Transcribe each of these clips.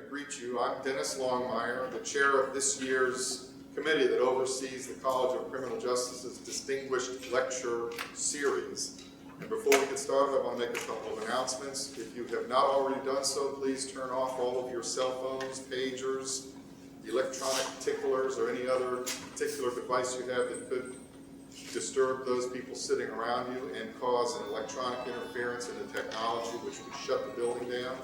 greet you. I'm Dennis Longmire, the chair of this year's committee that oversees the College of Criminal Justice's Distinguished Lecture Series. And before we get started, I want to make a couple of announcements. If you have not already done so, please turn off all of your cell phones, pagers, electronic ticklers, or any other particular device you have that could disturb those people sitting around you and cause an electronic interference in the technology which would shut the building down.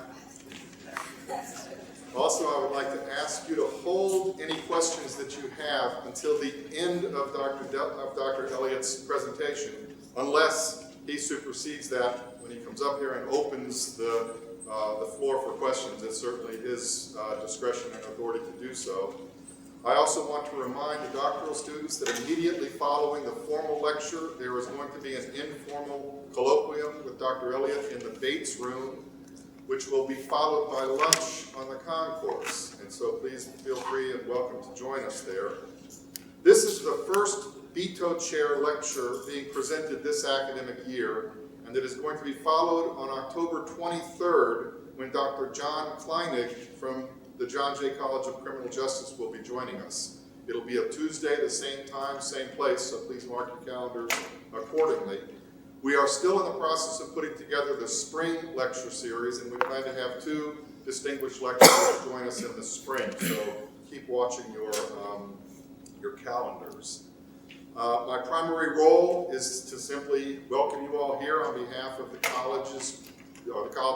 Also, I would like to ask you to hold any questions that you have until the end of Dr. Elliott's presentation, unless he supersedes that when he comes up here and opens the floor for questions. It's certainly his discretion and authority to do so. I also want to remind the doctoral students that immediately following the formal lecture, there is going to be an informal colloquium with Dr. Elliott in the Bates room, which will be followed by lunch on the concourse. And so please feel free and welcome to join us there. This is the first Beto Chair lecture being presented this academic year, and it is going to be followed on October 23rd when Dr. John Kleinig from the John Jay College of Criminal Justice will be joining us. It'll be a Tuesday, the same time, same place, so please mark your calendars accordingly. We are still in the process of putting together the spring lecture series, and we plan to have 2 distinguished lecturers join us in the spring, so keep watching your calendars. My primary role is to simply welcome you all here on behalf of the College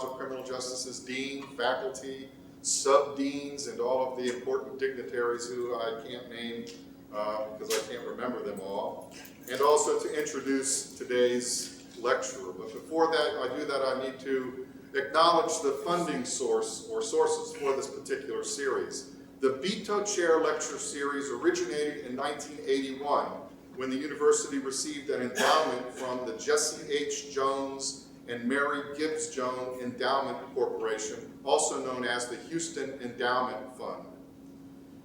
of Criminal Justice's dean, faculty, sub-deans, and all of the important dignitaries who I can't name because I can't remember them all, and also to introduce today's lecturer. But before that, I need to acknowledge the funding source or sources for this particular series. The Beto Chair Lecture Series originated in 1981 when the university received an endowment from the Jesse H. Jones and Mary Gibbs Jones Endowment Corporation, also known as the Houston Endowment Fund.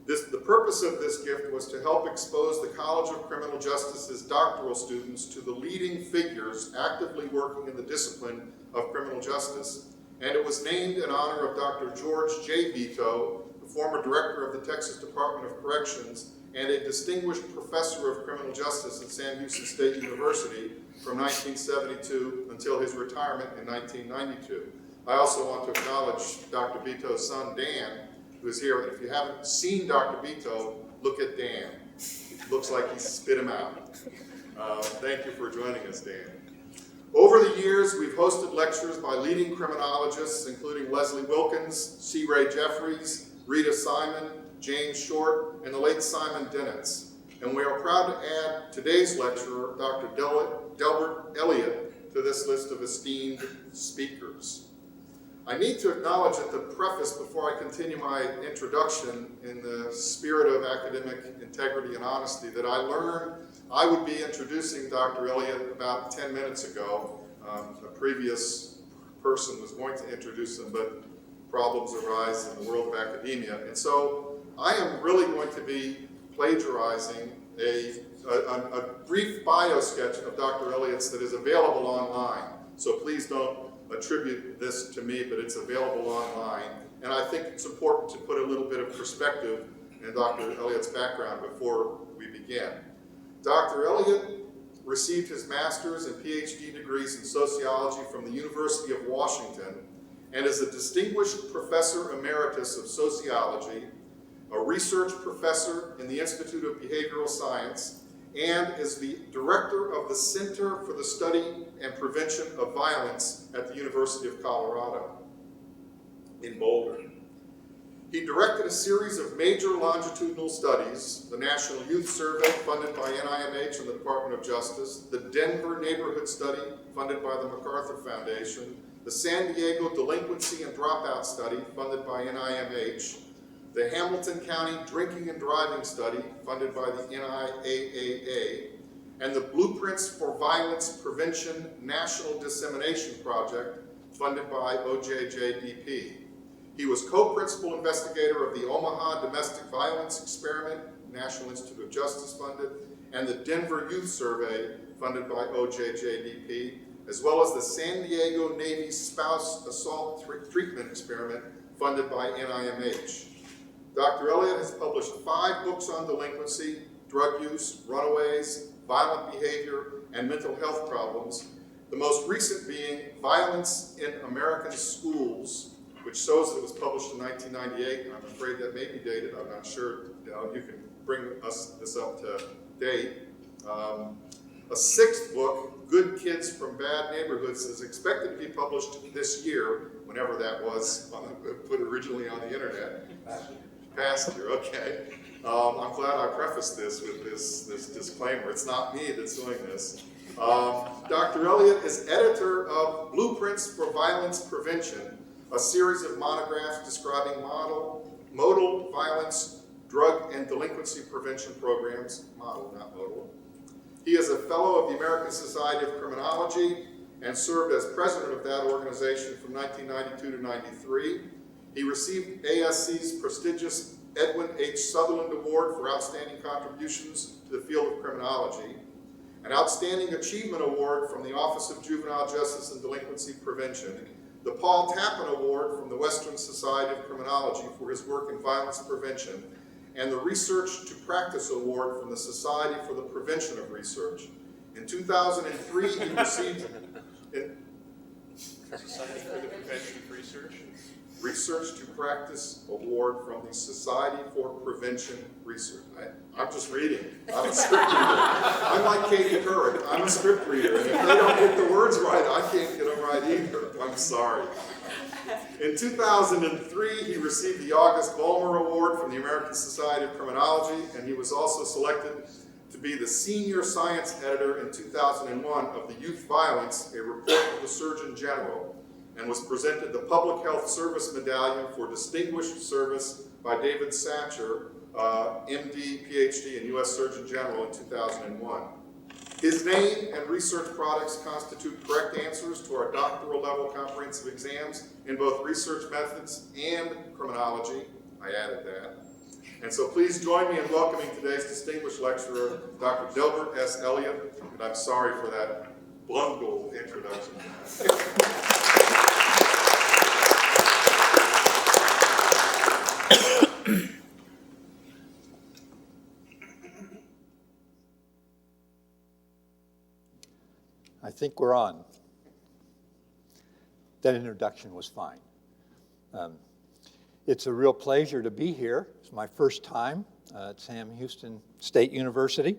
The purpose of this gift was to help expose the College of Criminal Justice's doctoral students to the leading figures actively working in the discipline of criminal justice, and it was named in honor of Dr. George J. Beto, the former director of the Texas Department of Corrections and a distinguished professor of criminal justice at Sam Houston State University from 1972 until his retirement in 1992. I also want to acknowledge Dr. Beto's son, Dan, who is here. And if you haven't seen Dr. Beto, look at Dan. It looks like he spit him out. Thank you for joining us, Dan. Over the years, we've hosted lectures by leading criminologists, including Leslie Wilkins, C. Ray Jeffries, Rita Simon, James Short, and the late Simon Denitz. And we are proud to add today's lecturer, Dr. Delbert Elliott, to this list of esteemed speakers. I need to acknowledge at the preface, before I continue my introduction, in the spirit of academic integrity and honesty, that I learned I would be introducing Dr. Elliott about 10 minutes ago. A previous person was going to introduce him, but problems arise in the world of academia. And so I am really going to be plagiarizing a brief bio sketch of Dr. Elliott's that is available online. So please don't attribute this to me, but it's available online. And I think it's important to put a little bit of perspective in Dr. Elliott's background before we begin. Dr. Elliott received his master's and PhD degrees in sociology from the University of Washington and is a distinguished professor emeritus of sociology, a research professor in the Institute of Behavioral Science, and is the director of the Center for the Study and Prevention of Violence at the University of Colorado in Boulder. He directed a series of major longitudinal studies: the National Youth Survey, funded by NIMH and the Department of Justice, the Denver Neighborhood Study, funded by the MacArthur Foundation, the San Diego Delinquency and Dropout Study, funded by NIMH, the Hamilton County Drinking and Driving Study, funded by the NIAAA, and the Blueprints for Violence Prevention National Dissemination Project, funded by OJJDP. He was co-principal investigator of the Omaha Domestic Violence Experiment, National Institute of Justice funded, and the Denver Youth Survey, funded by OJJDP, as well as the San Diego Navy Spouse Assault Treatment Experiment funded by NIMH. Dr. Elliott has published 5 books on delinquency, drug use, runaways, violent behavior, and mental health problems, the most recent being Violence in American Schools, which shows that it was published in 1998. I'm afraid that may be dated. I'm not sure. You can bring this up to date. A 6th book, Good Kids from Bad Neighborhoods, is expected to be published this year, whenever that was put originally on the internet. Past year, okay. I'm glad I prefaced this with this disclaimer. It's not me that's doing this. Dr. Elliott is editor of Blueprints for Violence Prevention, a series of monographs describing modal violence, drug and delinquency prevention programs. Model, not modal. He is a fellow of the American Society of Criminology and served as president of that organization from 1992 to 93. He received ASC's prestigious Edwin H. Sutherland Award for outstanding contributions to the field of criminology, an Outstanding Achievement Award from the Office of Juvenile Justice and Delinquency Prevention, the Paul Tappan Award from the Western Society of Criminology for his work in violence prevention, and the Research to Practice Award from the Society for the Prevention of Research. In 2003, he received Society for the Prevention of Research. Research to Practice Award from the Society for Prevention Research. I'm just reading. I'm a script reader. I'm like Katie Couric. I'm a script reader, and if they don't get the words right, I can't get them right either. I'm sorry. In 2003, he received the August Vollmer Award from the American Society of Criminology, and he was also selected to be the senior science editor in 2001 of the Youth Violence, a report of the Surgeon General, and was presented the Public Health Service Medallion for Distinguished Service by David Satcher, MD, PhD, and U.S. Surgeon General in 2001. His name and research products constitute correct answers to our doctoral level comprehensive exams in both research methods and criminology. I added that. And so please join me in welcoming today's distinguished lecturer, Dr. Delbert S. Elliott, and I'm sorry for that bungled introduction. I think we're on. That introduction was fine. It's a real pleasure to be here. It's my first time at Sam Houston State University.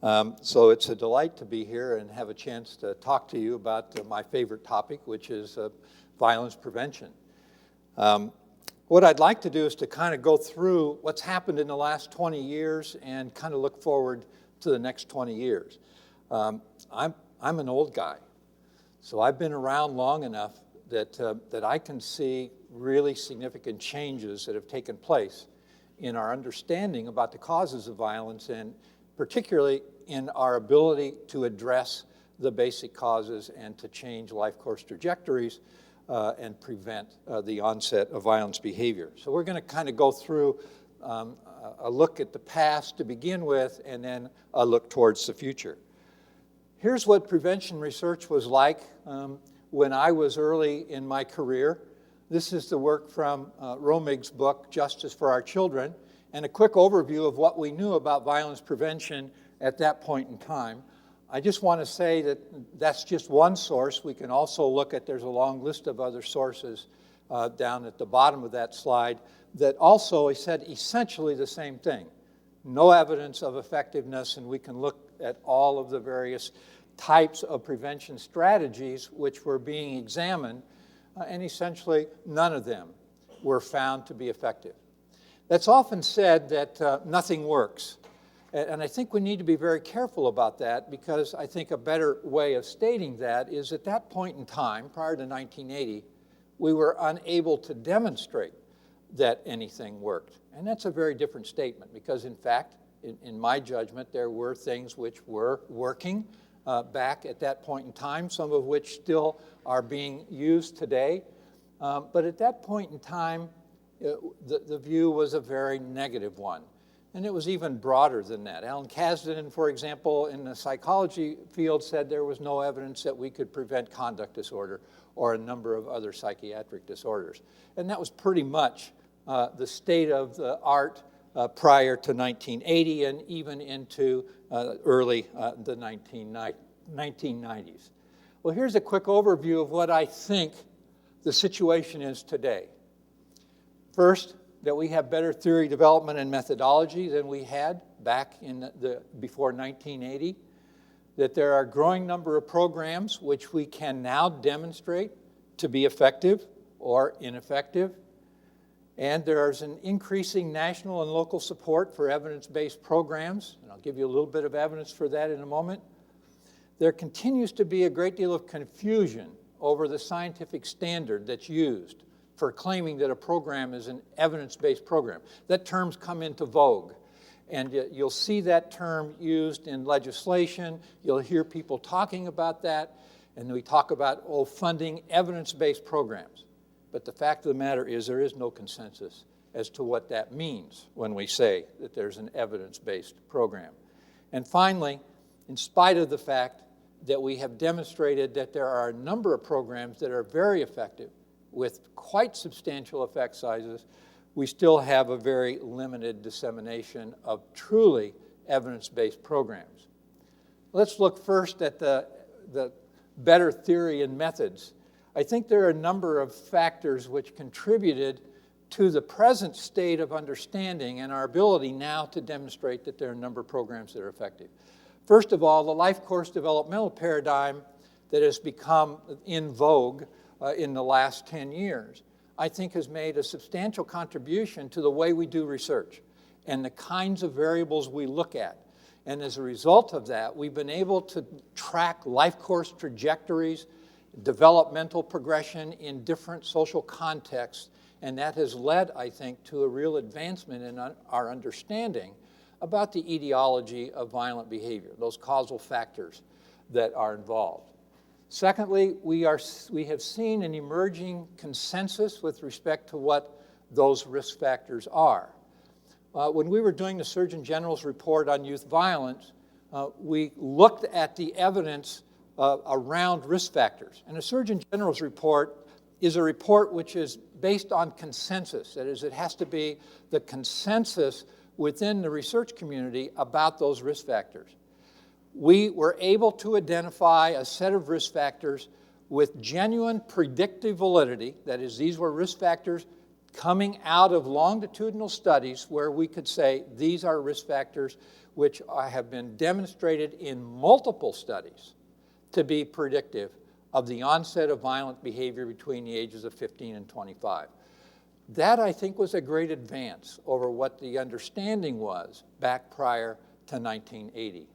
So it's a delight to be here and have a chance to talk to you about my favorite topic, which is violence prevention. What I'd like to do is to kind of go through what's happened in the last 20 years and kind of look forward to the next 20 years. I'm an old guy, so I've been around long enough that I can see really significant changes that have taken place in our understanding about the causes of violence, and particularly in our ability to address the basic causes and to change life course trajectories and prevent the onset of violence behavior. So we're going to kind of go through a look at the past to begin with, and then a look towards the future. Here's what prevention research was like when I was early in my career. This is the work from Romig's book, Justice for Our Children, and a quick overview of what we knew about violence prevention at that point in time. I just want to say that that's just one source. We can also look at, there's a long list of other sources down at the bottom of that slide that also said essentially the same thing. No evidence of effectiveness, and we can look at all of the various types of prevention strategies which were being examined, and essentially none of them were found to be effective. That's often said that nothing works, and I think we need to be very careful about that, because I think a better way of stating that is at that point in time, prior to 1980, we were unable to demonstrate that anything worked. And that's a very different statement, because in fact, in my judgment, there were things which were working back at that point in time, some of which still are being used today. But at that point in time, the view was a very negative one. And it was even broader than that. Alan Kasdan, for example, in the psychology field said there was no evidence that we could prevent conduct disorder or a number of other psychiatric disorders. And that was pretty much the state of the art prior to 1980 and even into early the 1990s. Well, here's a quick overview of what I think the situation is today. First, that we have better theory development and methodology than we had back in before 1980, that there are a growing number of programs which we can now demonstrate to be effective or ineffective, and there is an increasing national and local support for evidence-based programs, and I'll give you a little bit of evidence for that in a moment. There continues to be a great deal of confusion over the scientific standard that's used for claiming that a program is an evidence-based program. That term's come into vogue, and you'll see that term used in legislation. You'll hear people talking about that, and we talk about, funding evidence-based programs. But the fact of the matter is there is no consensus as to what that means when we say that there's an evidence-based program. And finally, in spite of the fact that we have demonstrated that there are a number of programs that are very effective with quite substantial effect sizes, we still have a very limited dissemination of truly evidence-based programs. Let's look first at the better theory and methods. I think there are a number of factors which contributed to the present state of understanding and our ability now to demonstrate that there are a number of programs that are effective. First of all, the life course developmental paradigm that has become in vogue in the last 10 years, I think has made a substantial contribution to the way we do research and the kinds of variables we look at. And as a result of that, we've been able to track life course trajectories, developmental progression in different social contexts, and that has led, I think, to a real advancement in our understanding about the etiology of violent behavior, those causal factors that are involved. Secondly, we have seen an emerging consensus with respect to what those risk factors are. When we were doing the Surgeon General's report on youth violence, we looked at the evidence around risk factors. And the Surgeon General's report is a report which is based on consensus. That is, it has to be the consensus within the research community about those risk factors. We were able to identify a set of risk factors with genuine predictive validity. That is, these were risk factors coming out of longitudinal studies where we could say these are risk factors which have been demonstrated in multiple studies to be predictive of the onset of violent behavior between the ages of 15 and 25. That, I think, was a great advance over what the understanding was back prior to 1980.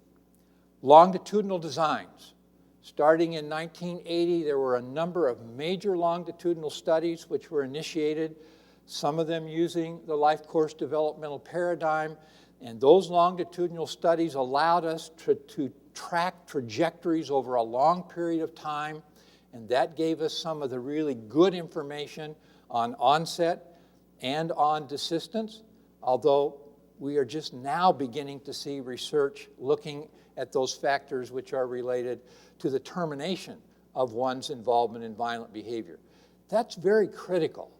Longitudinal designs. Starting in 1980, there were a number of major longitudinal studies which were initiated, some of them using the life course developmental paradigm, and those longitudinal studies allowed us to track trajectories over a long period of time, and that gave us some of the really good information on onset and on desistance, although we are just now beginning to see research looking at those factors which are related to the termination of one's involvement in violent behavior. That's very critical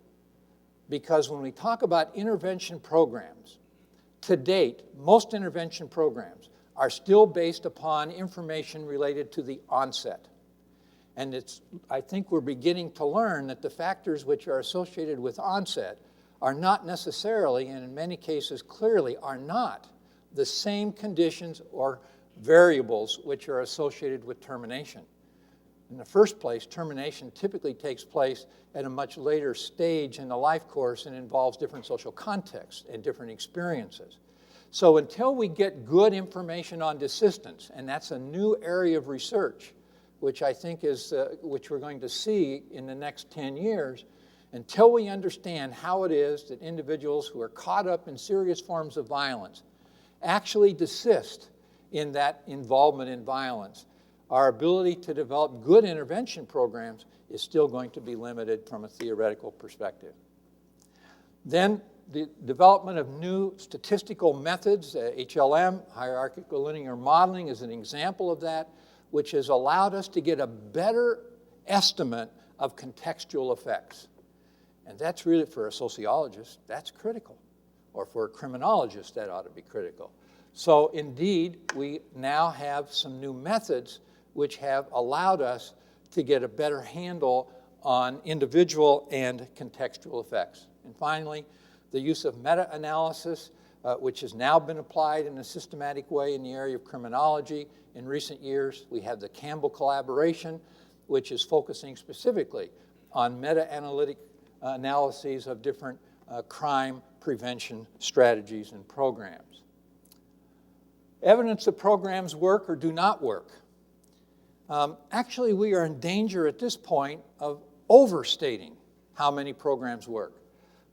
because when we talk about intervention programs, to date, most intervention programs are still based upon information related to the onset. And I think we're beginning to learn that the factors which are associated with onset are not necessarily, and in many cases clearly, are not the same conditions or variables which are associated with termination. In the first place, termination typically takes place at a much later stage in the life course and involves different social contexts and different experiences. So until we get good information on desistance, and that's a new area of research, which I think is, which we're going to see in the next 10 years, until we understand how it is that individuals who are caught up in serious forms of violence actually desist in that involvement in violence, our ability to develop good intervention programs is still going to be limited from a theoretical perspective. Then the development of new statistical methods, HLM, hierarchical linear modeling, is an example of that, which has allowed us to get a better estimate of contextual effects. And that's really, for a sociologist, that's critical. Or for a criminologist, that ought to be critical. So indeed, we now have some new methods which have allowed us to get a better handle on individual and contextual effects. And finally, the use of meta-analysis, which has now been applied in a systematic way in the area of criminology. In recent years, we have the Campbell collaboration, which is focusing specifically on meta-analytic analyses of different crime prevention strategies and programs. Evidence that programs work or do not work. Actually, we are in danger at this point of overstating how many programs work.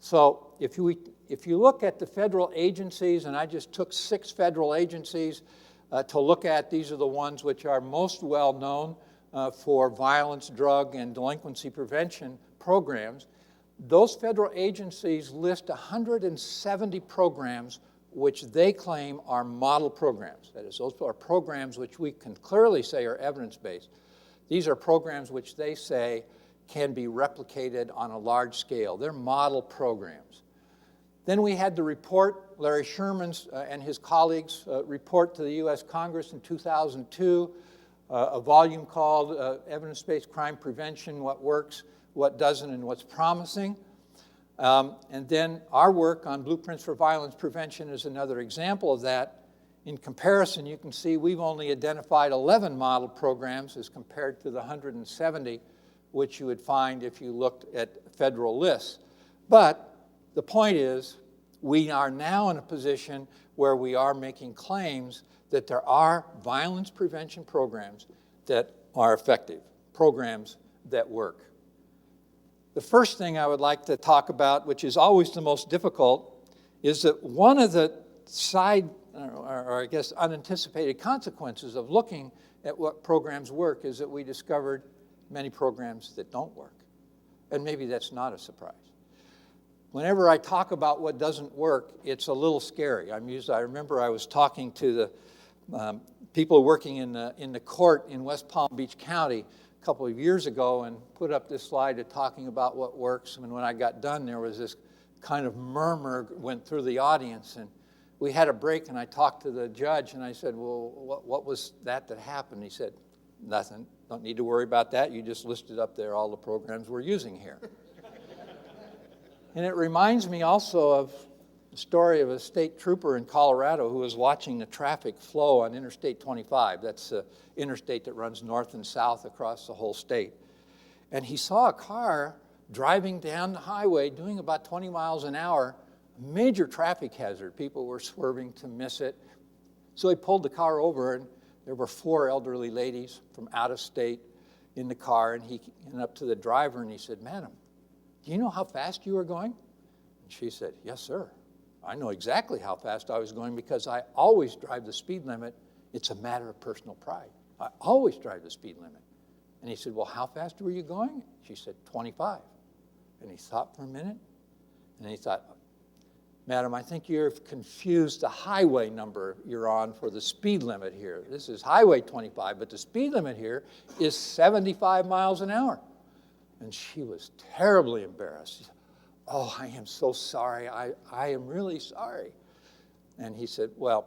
So if you look at the federal agencies, and I just took 6 federal agencies to look at, these are the ones which are most well known for violence, drug, and delinquency prevention programs. Those federal agencies list 170 programs which they claim are model programs. That is, those are programs which we can clearly say are evidence-based. These are programs which they say can be replicated on a large scale. They're model programs. Then we had the report, Larry Sherman's and his colleagues' report to the U.S. Congress in 2002, a volume called Evidence-Based Crime Prevention, What Works, What Doesn't, and What's Promising. And then our work on Blueprints for Violence Prevention is another example of that. In comparison, you can see we've only identified 11 model programs as compared to the 170 which you would find if you looked at federal lists. But the point is, we are now in a position where we are making claims that there are violence prevention programs that are effective, programs that work. The first thing I would like to talk about, which is always the most difficult, is that one of the side, or I guess unanticipated consequences of looking at what programs work is that we discovered many programs that don't work. And maybe that's not a surprise. Whenever I talk about what doesn't work, it's a little scary. I remember I was talking to the people working in the court in West Palm Beach County a couple of years ago and put up this slide talking about what works. And when I got done, there was this kind of murmur went through the audience. And we had a break, and I talked to the judge, and I said, well, what was that happened? He said, nothing. Don't need to worry about that. You just listed up there all the programs we're using here. And it reminds me also of the story of a state trooper in Colorado who was watching the traffic flow on Interstate 25. That's the interstate that runs north and south across the whole state. And he saw a car driving down the highway doing about 20 miles an hour, a major traffic hazard. People were swerving to miss it. So he pulled the car over, and there were 4 elderly ladies from out of state in the car, and he went up to the driver and he said, "Madam, do you know how fast you were going?" And she said, "Yes, sir. I know exactly how fast I was going because I always drive the speed limit. It's a matter of personal pride. I always drive the speed limit." And he said, "Well, how fast were you going?" She said, 25. And he thought for a minute, and he thought, "Madam, I think you've confused the highway number you're on for the speed limit here. This is Highway 25, but the speed limit here is 75 miles an hour. And she was terribly embarrassed. "Oh, I am so sorry. I am really sorry." And he said, "Well,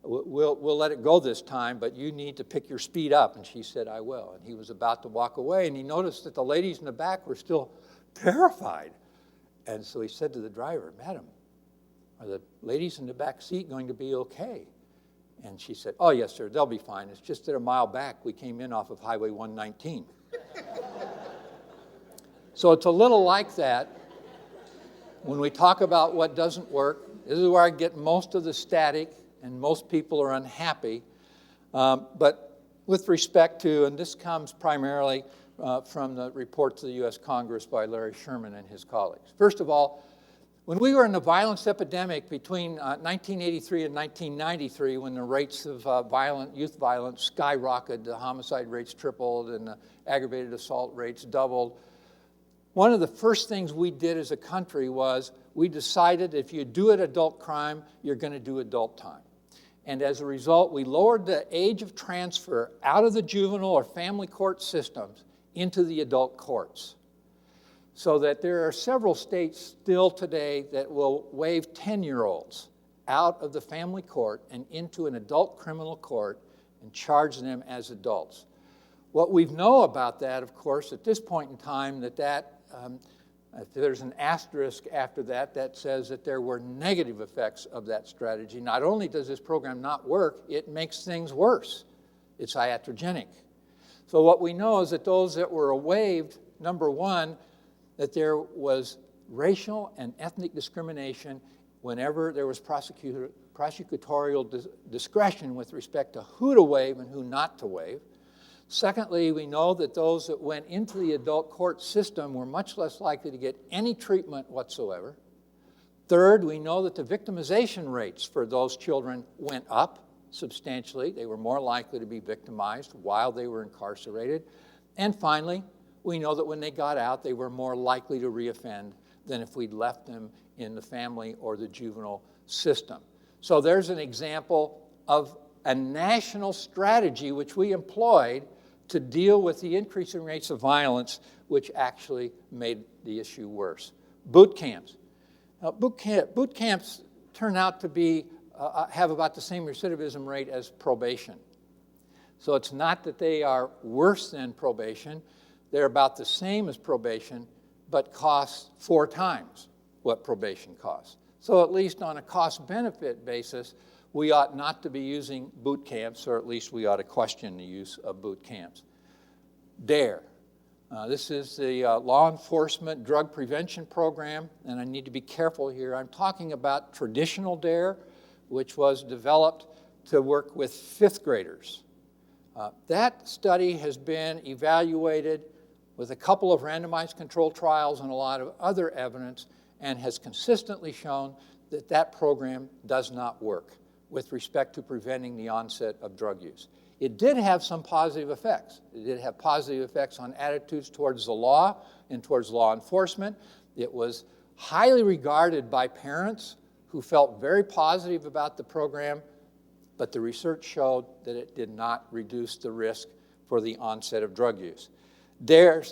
we'll let it go this time, but you need to pick your speed up." And she said, "I will." And he was about to walk away, and he noticed that the ladies in the back were still terrified. And so he said to the driver, "Madam, are the ladies in the back seat going to be okay?" And she said, "Oh, yes, sir, they'll be fine. It's just that a mile back, we came in off of Highway 119. So it's a little like that. When we talk about what doesn't work, this is where I get most of the static, and most people are unhappy. But with respect to, and this comes primarily from the report to the U.S. Congress by Larry Sherman and his colleagues. First of all, when we were in the violence epidemic between 1983 and 1993, when the rates of youth violence skyrocketed, the homicide rates tripled, and the aggravated assault rates doubled, one of the first things we did as a country was we decided if you do an adult crime, you're going to do adult time. And as a result, we lowered the age of transfer out of the juvenile or family court systems into the adult courts. So that there are several states still today that will waive 10-year-olds out of the family court and into an adult criminal court and charge them as adults. What we know about that, of course, at this point in time, there's an asterisk after that that says that there were negative effects of that strategy. Not only does this program not work, it makes things worse. It's iatrogenic. So what we know is that those that were waived, number one, that there was racial and ethnic discrimination whenever there was prosecutorial discretion with respect to who to waive and who not to waive. Secondly, we know that those that went into the adult court system were much less likely to get any treatment whatsoever. Third, we know that the victimization rates for those children went up substantially. They were more likely to be victimized while they were incarcerated. And finally, we know that when they got out, they were more likely to reoffend than if we'd left them in the family or the juvenile system. So there's an example of a national strategy which we employed to deal with the increasing rates of violence, which actually made the issue worse. Boot camps. Now, boot camps turn out to be, have about the same recidivism rate as probation. So it's not that they are worse than probation. They're about the same as probation, but cost 4 times what probation costs. So at least on a cost-benefit basis, we ought not to be using boot camps, or at least we ought to question the use of boot camps. DARE. This is the Law Enforcement Drug Prevention Program, and I need to be careful here. I'm talking about traditional DARE, which was developed to work with 5th graders. That study has been evaluated with a couple of randomized controlled trials and a lot of other evidence, and has consistently shown that that program does not work with respect to preventing the onset of drug use. It did have some positive effects. It did have positive effects on attitudes towards the law and towards law enforcement. It was highly regarded by parents who felt very positive about the program, but the research showed that it did not reduce the risk for the onset of drug use. DARE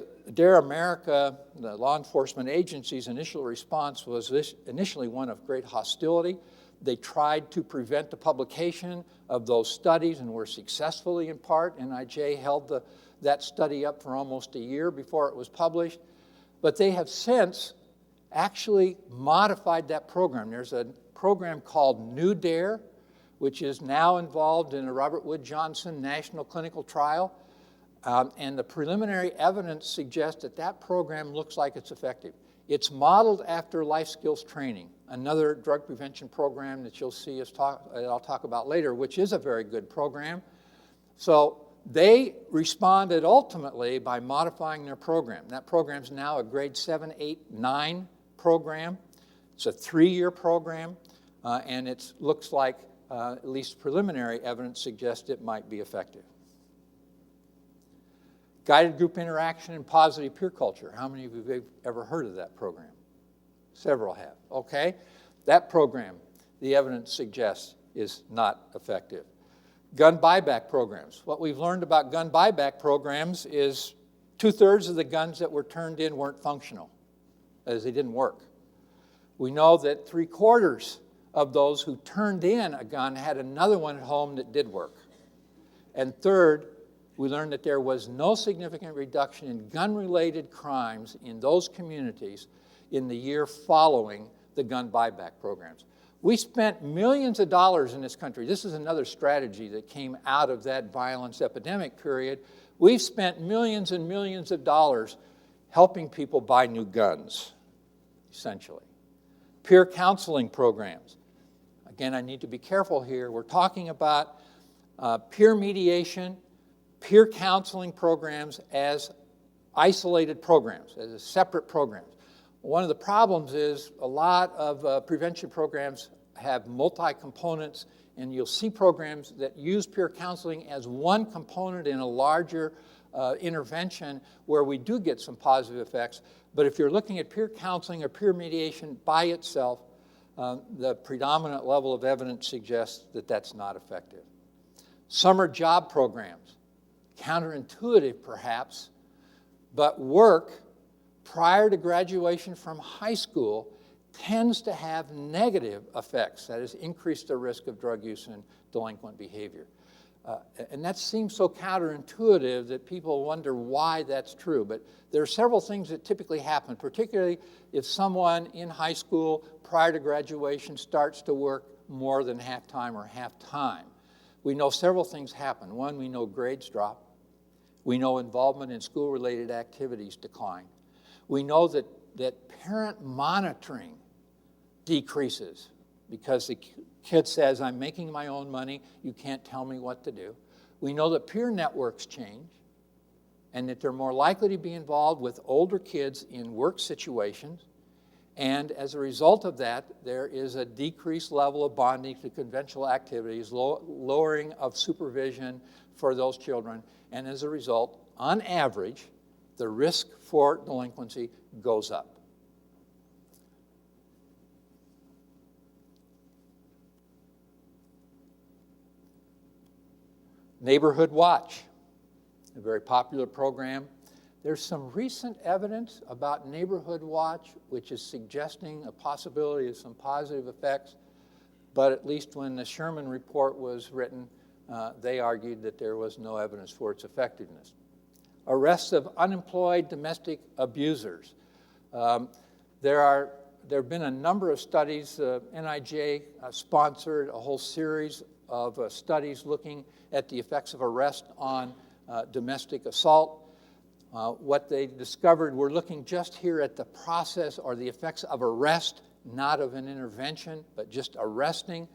America, the law enforcement agency's initial response was initially one of great hostility. They tried to prevent the publication of those studies and were successfully in part. NIJ held that study up for almost a year before it was published. But they have since actually modified that program. There's a program called New DARE, which is now involved in a Robert Wood Johnson national clinical trial. And the preliminary evidence suggests that that program looks like it's effective. It's modeled after life skills training, another drug prevention program that you'll see us I'll talk about later, which is a very good program. So they responded ultimately by modifying their program. That program's now a grade 7, 8, 9 program. It's a 3-year program, and it looks like at least preliminary evidence suggests it might be effective. Guided group interaction and positive peer culture. How many of you have ever heard of that program? Several have, okay? That program, the evidence suggests, is not effective. Gun buyback programs. What we've learned about gun buyback programs is 2/3 of the guns that were turned in weren't functional, as they didn't work. We know that 3/4 of those who turned in a gun had another one at home that did work. And third, we learned that there was no significant reduction in gun-related crimes in those communities in the year following the gun buyback programs. We spent millions of dollars in this country. This is another strategy that came out of that violence epidemic period. We've spent millions and millions of dollars helping people buy new guns, essentially. Peer counseling programs. Again, I need to be careful here. We're talking about peer mediation, peer counseling programs as isolated programs, as separate programs. One of the problems is a lot of prevention programs have multi-components, and you'll see programs that use peer counseling as one component in a larger intervention where we do get some positive effects, But if you're looking at peer counseling or peer mediation by itself, the predominant level of evidence suggests that that's not effective. Summer job programs, counterintuitive perhaps, but work prior to graduation from high school tends to have negative effects, that is, increase the risk of drug use and delinquent behavior. And that seems so counterintuitive that people wonder why that's true. But there are several things that typically happen, particularly if someone in high school prior to graduation starts to work more than half-time or half-time. We know several things happen. One, we know grades drop. We know involvement in school-related activities decline. We know that parent monitoring decreases because the kid says, I'm making my own money, you can't tell me what to do. We know that peer networks change and that they're more likely to be involved with older kids in work situations. And as a result of that, there is a decreased level of bonding to conventional activities, lowering of supervision for those children. And as a result, on average, the risk for delinquency goes up. Neighborhood Watch, a very popular program. There's some recent evidence about Neighborhood Watch, which is suggesting a possibility of some positive effects, but at least when the Sherman report was written, they argued that there was no evidence for its effectiveness. Arrests of unemployed domestic abusers. There have been a number of studies. NIJ sponsored a whole series of studies looking at the effects of arrest on domestic assault. What they discovered, we're looking just here at the process or the effects of arrest, not of an intervention, but just arresting.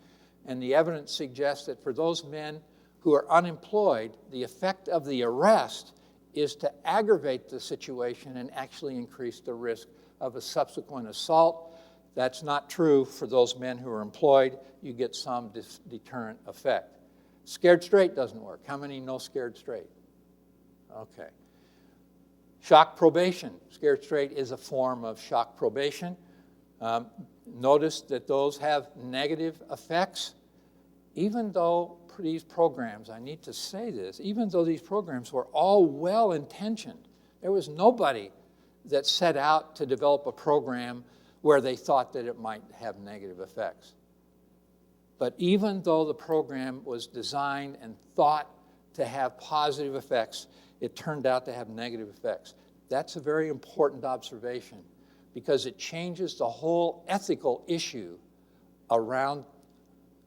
And the evidence suggests that for those men who are unemployed, the effect of the arrest is to aggravate the situation and actually increase the risk of a subsequent assault. That's not true for those men who are employed. You get some deterrent effect. Scared straight doesn't work. How many know scared straight? Okay. Shock probation. Scared straight is a form of shock probation. Notice that those have negative effects. Even though these programs, I need to say this, even though these programs were all well-intentioned, there was nobody that set out to develop a program where they thought that it might have negative effects. But even though the program was designed and thought to have positive effects, it turned out to have negative effects. That's a very important observation because it changes the whole ethical issue around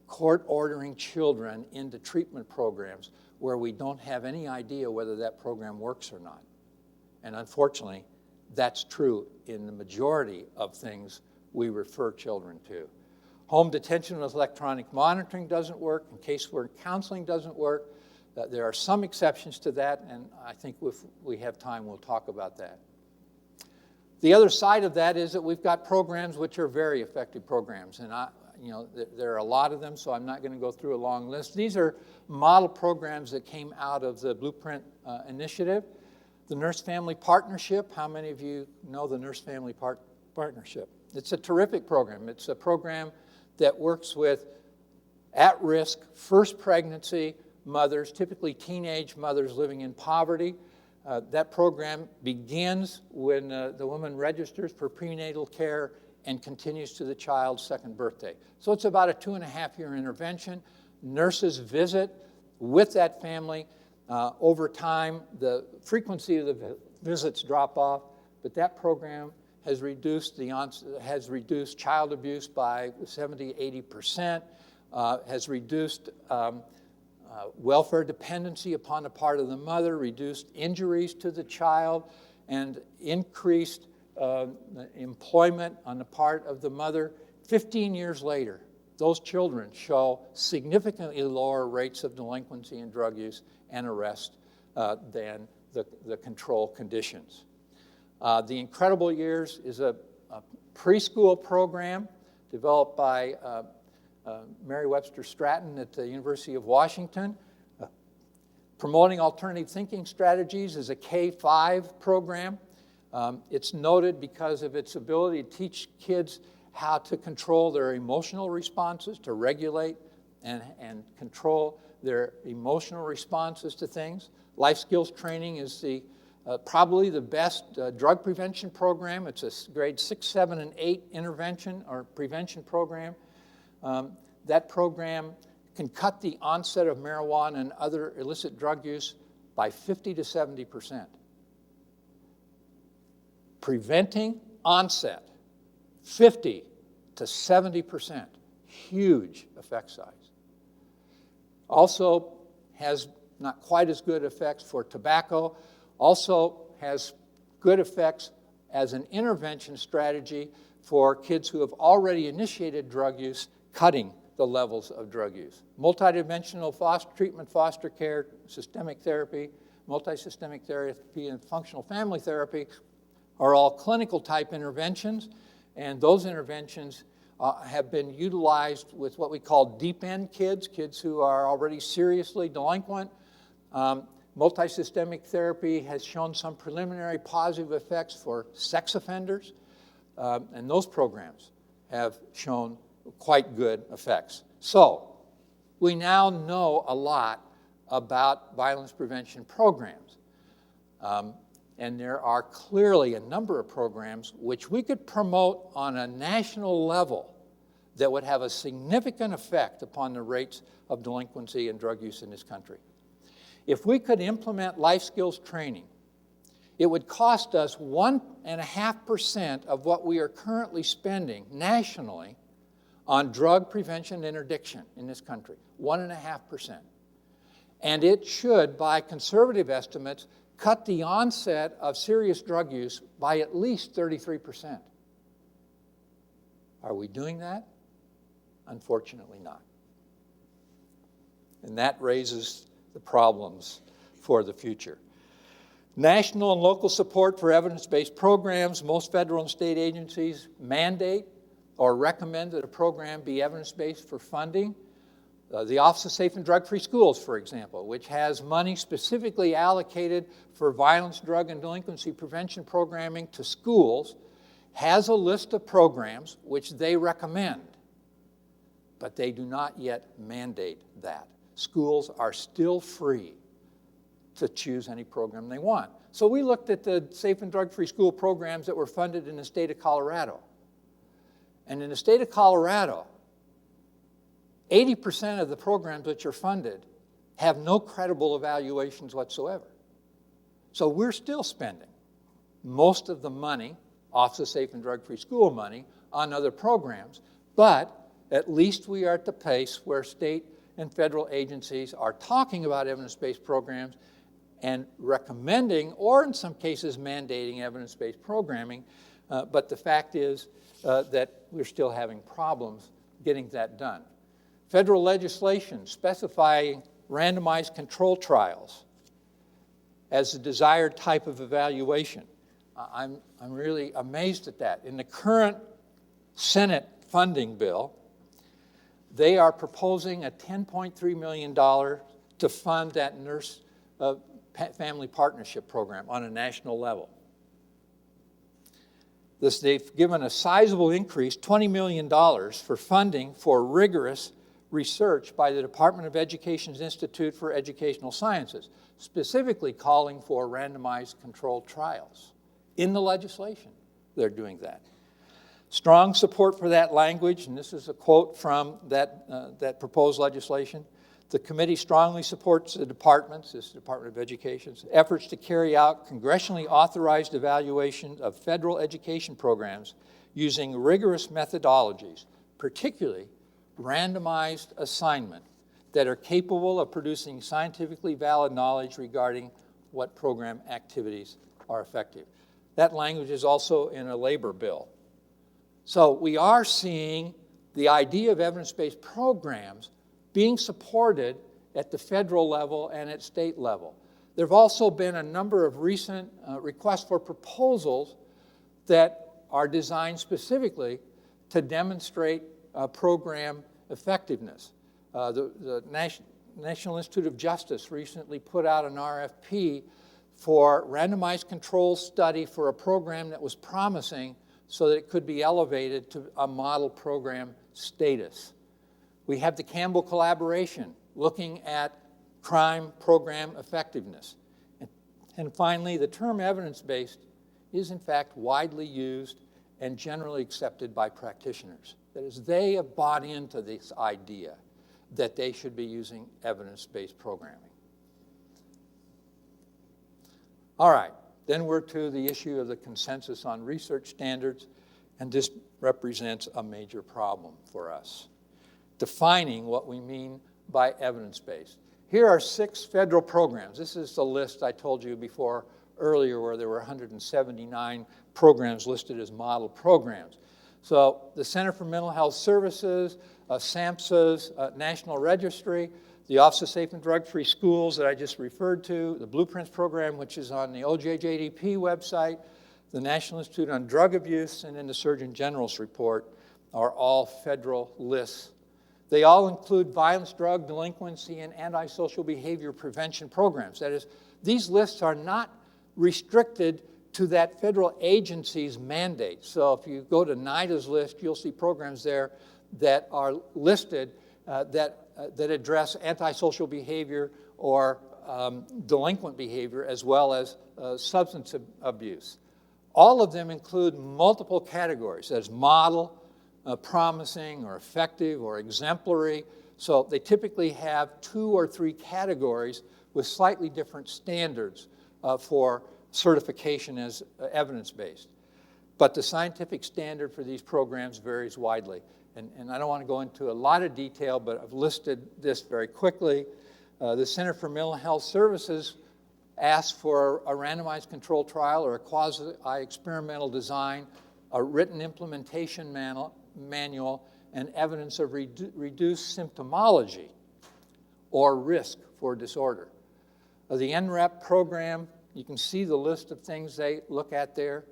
court ordering children into treatment programs where we don't have any idea whether that program works or not. And unfortunately, that's true in the majority of things we refer children to. Home detention with electronic monitoring doesn't work, and casework counseling doesn't work. There are some exceptions to that, and I think if we have time, we'll talk about that. The other side of that is that we've got programs which are very effective programs, and there are a lot of them, so I'm not going to go through a long list. These are model programs that came out of the Blueprint Initiative. The Nurse-Family Partnership, how many of you know the Nurse-Family Partnership? It's a terrific program. It's a program that works with at-risk, first pregnancy mothers, typically teenage mothers living in poverty. That program begins when the woman registers for prenatal care and continues to the child's second birthday. So it's about a 2.5-year intervention. Nurses visit with that family. Over time, the frequency of the visits drop off, but that program has reduced child abuse by 70–80%, has reduced welfare dependency upon the part of the mother, reduced injuries to the child, and increased employment on the part of the mother. 15 years later, those children show significantly lower rates of delinquency and drug use and arrest than the control conditions. The Incredible Years is a preschool program developed by Mary Webster Stratton at the University of Washington. Promoting Alternative Thinking Strategies is a K-5 program. It's noted because of its ability to teach kids how to control their emotional responses, to regulate and control their emotional responses to things. Life skills training is probably the best drug prevention program. It's a grade 6, 7, and 8 intervention or prevention program. That program can cut the onset of marijuana and other illicit drug use by 50 to 70%. Preventing onset, 50 to 70%, huge effect size. Also has not quite as good effects for tobacco, also has good effects as an intervention strategy for kids who have already initiated drug use, cutting the levels of drug use. Multidimensional treatment, foster care, systemic therapy, multisystemic therapy, and functional family therapy are all clinical type interventions, and those interventions have been utilized with what we call deep end kids, kids who are already seriously delinquent. Multisystemic therapy has shown some preliminary positive effects for sex offenders, and those programs have shown quite good effects. So we now know a lot about violence prevention programs. And there are clearly a number of programs which we could promote on a national level that would have a significant effect upon the rates of delinquency and drug use in this country. If we could implement life skills training, it would cost us 1.5% of what we are currently spending nationally on drug prevention and interdiction in this country, 1.5%. And it should, by conservative estimates, cut the onset of serious drug use by at least 33%. Are we doing that? Unfortunately not. And that raises the problems for the future. National and local support for evidence-based programs. Most federal and state agencies mandate or recommend that a program be evidence-based for funding. The Office of Safe and Drug-Free Schools, for example, which has money specifically allocated for violence, drug, and delinquency prevention programming to schools, has a list of programs which they recommend, but they do not yet mandate that. Schools are still free to choose any program they want. So we looked at the Safe and Drug-Free School programs that were funded in the state of Colorado. And in the state of Colorado, 80% of the programs which are funded have no credible evaluations whatsoever. So we're still spending most of the money, Office of Safe and Drug-Free School money, on other programs, but at least we are at the pace where state and federal agencies are talking about evidence-based programs and recommending, or in some cases mandating, evidence-based programming. But the fact is that we're still having problems getting that done. Federal legislation specifying randomized control trials as the desired type of evaluation. I'm really amazed at that. In the current Senate funding bill, they are proposing a $10.3 million to fund that nurse family partnership program on a national level. They've given a sizable increase, $20 million, for funding for rigorous research by the Department of Education's Institute for Educational Sciences, specifically calling for randomized controlled trials. In the legislation, they're doing that. Strong support for that language, and this is a quote from that proposed legislation. The committee strongly supports the department's, this Department of Education's, efforts to carry out congressionally authorized evaluation of federal education programs using rigorous methodologies, particularly randomized assignment, that are capable of producing scientifically valid knowledge regarding what program activities are effective. That language is also in a labor bill. So we are seeing the idea of evidence-based programs being supported at the federal level and at state level. There have also been a number of recent requests for proposals that are designed specifically to demonstrate program effectiveness. The National Institute of Justice recently put out an RFP for randomized control study for a program that was promising so that it could be elevated to a model program status. We have the Campbell collaboration looking at crime program effectiveness. And finally, the term evidence-based is in fact widely used and generally accepted by practitioners. That is, they have bought into this idea that they should be using evidence-based programming. All right, then we're to the issue of the consensus on research standards, and this represents a major problem for us, defining what we mean by evidence-based. Here are 6 federal programs. This is the list I told you before earlier where there were 179 programs listed as model programs. So the Center for Mental Health Services, SAMHSA's National Registry, the Office of Safe and Drug-Free Schools that I just referred to, the Blueprints program, which is on the OJJDP website, the National Institute on Drug Abuse, and then the Surgeon General's report are all federal lists. They all include violence, drug, delinquency, and antisocial behavior prevention programs. That is, these lists are not restricted to that federal agency's mandate. So if you go to NIDA's list, you'll see programs there that are listed that address antisocial behavior or delinquent behavior as well as substance abuse. All of them include multiple categories, as model, promising, or effective, or exemplary. So they typically have 2 or 3 categories with slightly different standards for certification as evidence-based. But the scientific standard for these programs varies widely. And I don't want to go into a lot of detail, but I've listed this very quickly. The Center for Mental Health Services asks for a randomized control trial or a quasi-experimental design, a written implementation manual, and evidence of reduced symptomology or risk for disorder. The NREP program, you can see the list of things they look at there.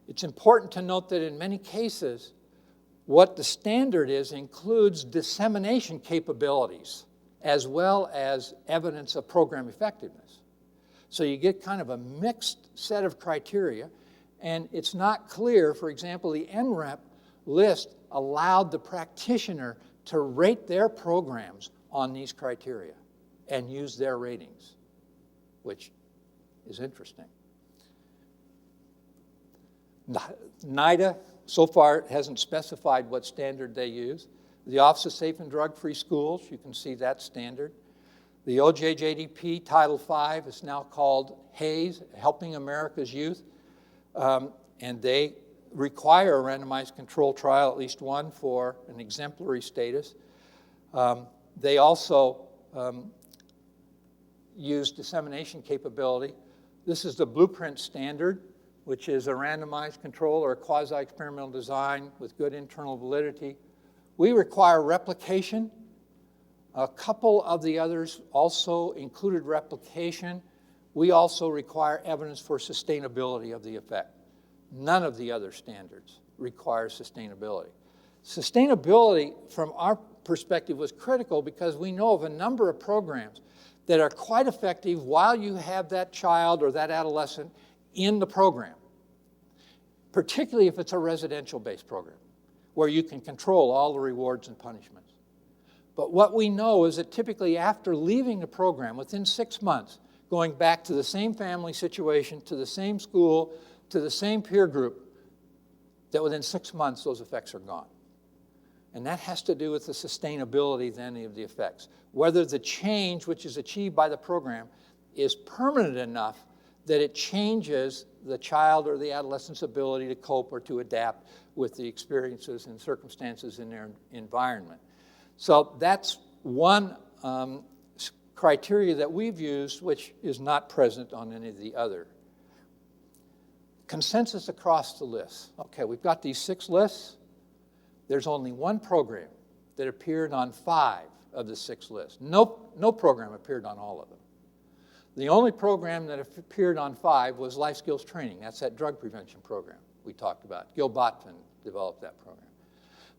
It's important to note that in many cases, what the standard is includes dissemination capabilities as well as evidence of program effectiveness. So you get kind of a mixed set of criteria, and it's not clear. For example, the NREP list allowed the practitioner to rate their programs on these criteria and use their ratings, which is interesting. NIDA, so far, hasn't specified what standard they use. The Office of Safe and Drug-Free Schools, you can see that standard. The OJJDP Title V is now called HAYS, Helping America's Youth, and they require a randomized control trial, at least one, for an exemplary status. They also use dissemination capability. This is the Blueprint standard, which is a randomized control or a quasi-experimental design with good internal validity. We require replication. A couple of the others also included replication. We also require evidence for sustainability of the effect. None of the other standards require sustainability. Sustainability, from our perspective, was critical because we know of a number of programs that are quite effective while you have that child or that adolescent in the program, particularly if it's a residential-based program where you can control all the rewards and punishments. But what we know is that typically after leaving the program, within 6 months, going back to the same family situation, to the same school, to the same peer group, that within 6 months those effects are gone. And that has to do with the sustainability then of the effects. Whether the change which is achieved by the program is permanent enough that it changes the child or the adolescent's ability to cope or to adapt with the experiences and circumstances in their environment. So that's one criteria that we've used, which is not present on any of the other. Consensus across the list. Okay, we've got these 6 lists. There's only one program that appeared on 5 of the 6 lists. No program appeared on all of them. The only program that appeared on 5 was life skills training. That's that drug prevention program we talked about. Gil Botman developed that program.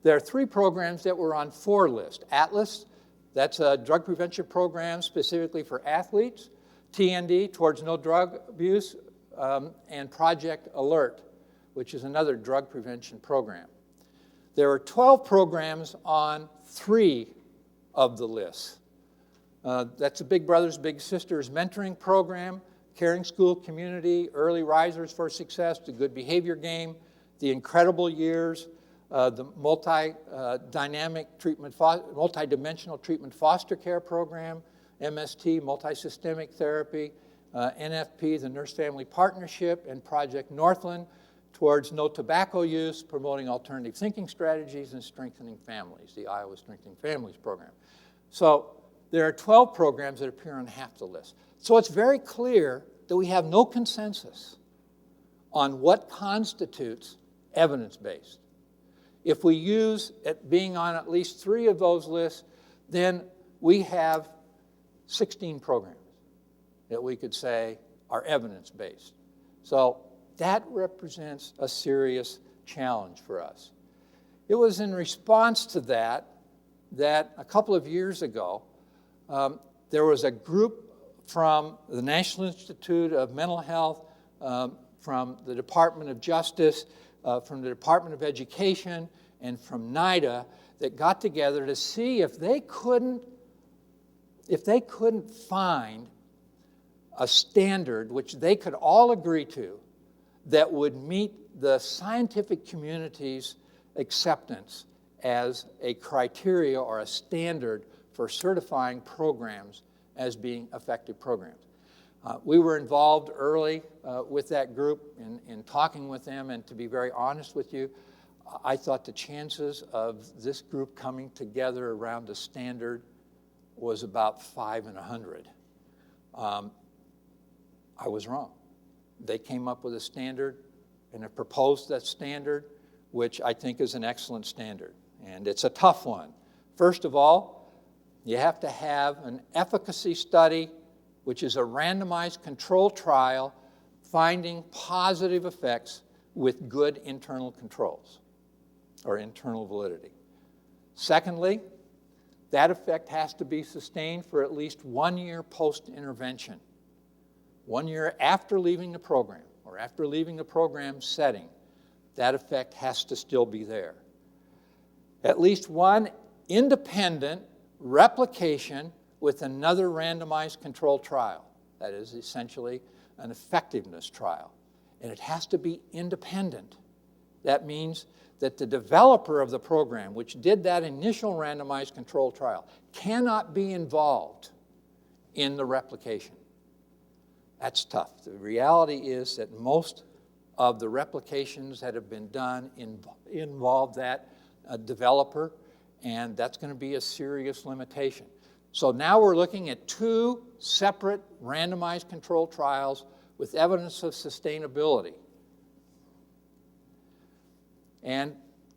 There are 3 programs that were on 4 lists. Atlas, that's a drug prevention program specifically for athletes. TND, Towards No Drug Abuse, and Project Alert, which is another drug prevention program. There are 12 programs on 3 of the lists. That's the Big Brothers Big Sisters mentoring program, Caring School Community, Early Risers for Success, the Good Behavior Game, the Incredible Years, the multidimensional treatment foster care program, MST, multisystemic therapy, NFP, the Nurse Family Partnership, and Project Northland, Towards No Tobacco Use, promoting alternative thinking strategies and strengthening families, the Iowa Strengthening Families program. So there are 12 programs that appear on half the list. So it's very clear that we have no consensus on what constitutes evidence-based. If we use it being on at least 3 of those lists, then we have 16 programs that we could say are evidence-based. So that represents a serious challenge for us. It was in response to that a couple of years ago, there was a group from the National Institute of Mental Health, from the Department of Justice, from the Department of Education, and from NIDA that got together to see if they couldn't find a standard which they could all agree to that would meet the scientific community's acceptance as a criteria or a standard for certifying programs as being effective programs. We were involved early with that group in talking with them, and to be very honest with you, I thought the chances of this group coming together around a standard was about 5 in 100. I was wrong. They came up with a standard and have proposed that standard, which I think is an excellent standard. And it's a tough one. First of all, you have to have an efficacy study, which is a randomized controlled trial finding positive effects with good internal controls or internal validity. Secondly, that effect has to be sustained for at least 1 year post-intervention. 1 year after leaving the program or after leaving the program setting, that effect has to still be there. At least 1 independent replication with another randomized controlled trial. That is essentially an effectiveness trial. And it has to be independent. That means that the developer of the program, which did that initial randomized controlled trial, cannot be involved in the replication. That's tough. The reality is that most of the replications that have been done involve that developer, and that's going to be a serious limitation. So now we're looking at 2 separate randomized controlled trials with evidence of sustainability. And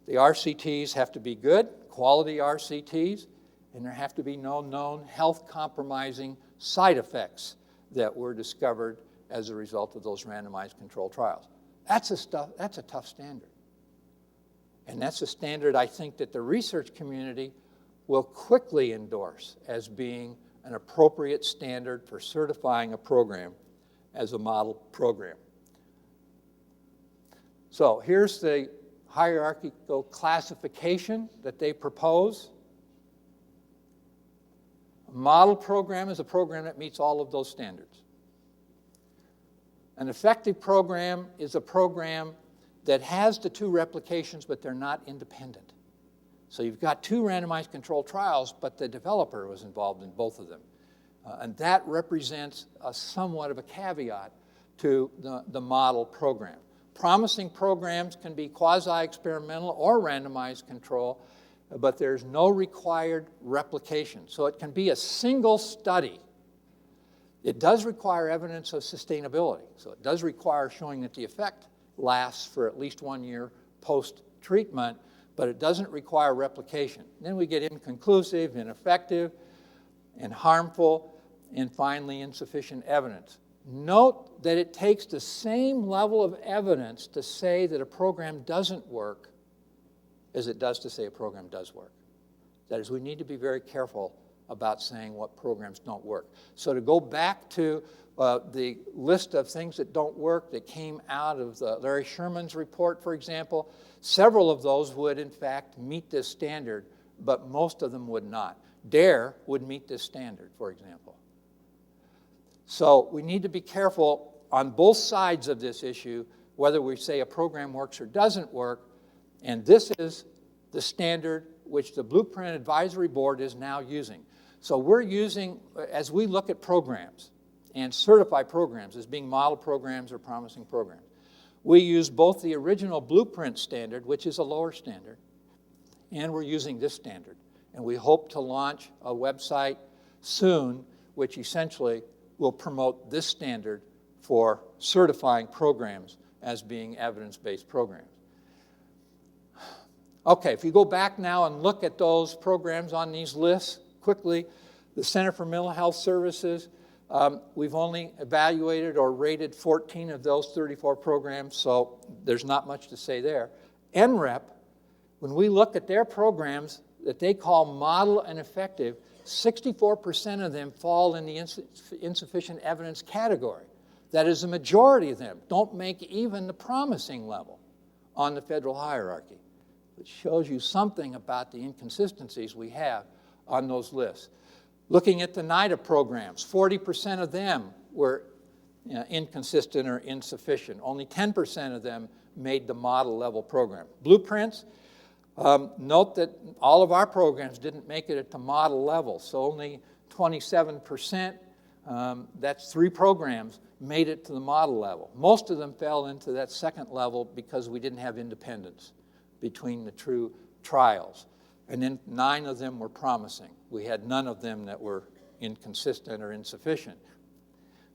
the RCTs have to be good, quality RCTs, and there have to be no known health compromising side effects that were discovered as a result of those randomized controlled trials. That's a tough standard. And that's a standard I think that the research community will quickly endorse as being an appropriate standard for certifying a program as a model program. So here's the hierarchical classification that they propose. A model program is a program that meets all of those standards. An effective program is a program that has the 2 replications, but they're not independent. So you've got 2 randomized controlled trials, but the developer was involved in both of them. And that represents somewhat of a caveat to the model program. Promising programs can be quasi-experimental or randomized control, but there's no required replication. So it can be a single study. It does require evidence of sustainability. So it does require showing that the effect lasts for at least 1 year post-treatment, but it doesn't require replication. Then we get inconclusive, ineffective, and harmful, and finally insufficient evidence. Note that it takes the same level of evidence to say that a program doesn't work as it does to say a program does work. That is, we need to be very careful about saying what programs don't work. So to go back to the list of things that don't work that came out of Larry Sherman's report, for example, several of those would, in fact, meet this standard, but most of them would not. DARE would meet this standard, for example. So we need to be careful on both sides of this issue, whether we say a program works or doesn't work, and this is the standard which the Blueprint Advisory Board is now using. So we're using, as we look at programs and certify programs as being model programs or promising programs, we use both the original Blueprint standard, which is a lower standard, and we're using this standard. And we hope to launch a website soon, which essentially will promote this standard for certifying programs as being evidence-based programs. Okay, if you go back now and look at those programs on these lists quickly, the Center for Mental Health Services, we've only evaluated or rated 14 of those 34 programs, so there's not much to say there. NREP, when we look at their programs that they call model and effective, 64% of them fall in the insufficient evidence category. That is, the majority of them don't make even the promising level on the federal hierarchy, which shows you something about the inconsistencies we have on those lists. Looking at the NIDA programs, 40% of them were inconsistent or insufficient. Only 10% of them made the model level program. Blueprints, note that all of our programs didn't make it at the model level, so only 27%, that's 3 programs, made it to the model level. Most of them fell into that second level because we didn't have independence between the true trials. And then 9 of them were promising. We had none of them that were inconsistent or insufficient.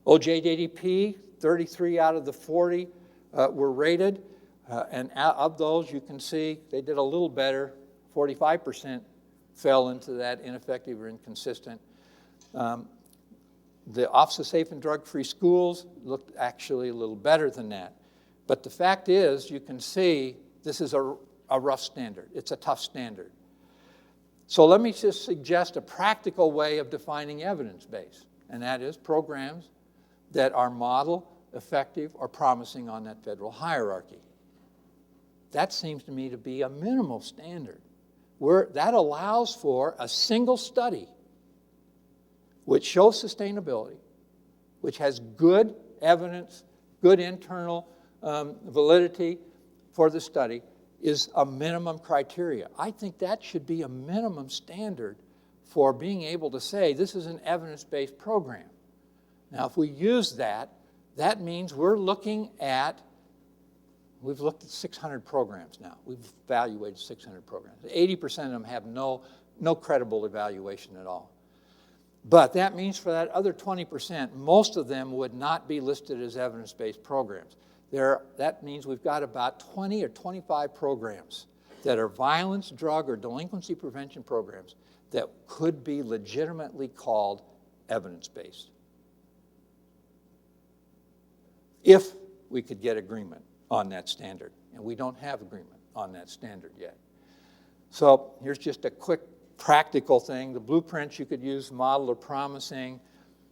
OJDP, 33 out of the 40 were rated. And of those, you can see they did a little better. 45% fell into that ineffective or inconsistent. The Office of Safe and Drug-Free Schools looked actually a little better than that. But the fact is, you can see this is a rough standard. It's a tough standard. So let me just suggest a practical way of defining evidence-based, and that is programs that are model, effective, or promising on that federal hierarchy. That seems to me to be a minimal standard, where that allows for a single study which shows sustainability, which has good evidence, good internal validity for the study, is a minimum criteria. I think that should be a minimum standard for being able to say this is an evidence-based program. Now, if we use that, that means we're looking at, we've looked at 600 programs now. We've evaluated 600 programs. 80% of them have no credible evaluation at all. But that means for that other 20%, most of them would not be listed as evidence-based programs. That means we've got about 20 or 25 programs that are violence, drug, or delinquency prevention programs that could be legitimately called evidence-based, if we could get agreement on that standard. And we don't have agreement on that standard yet. So here's just a quick practical thing. The blueprints, you could use model or promising.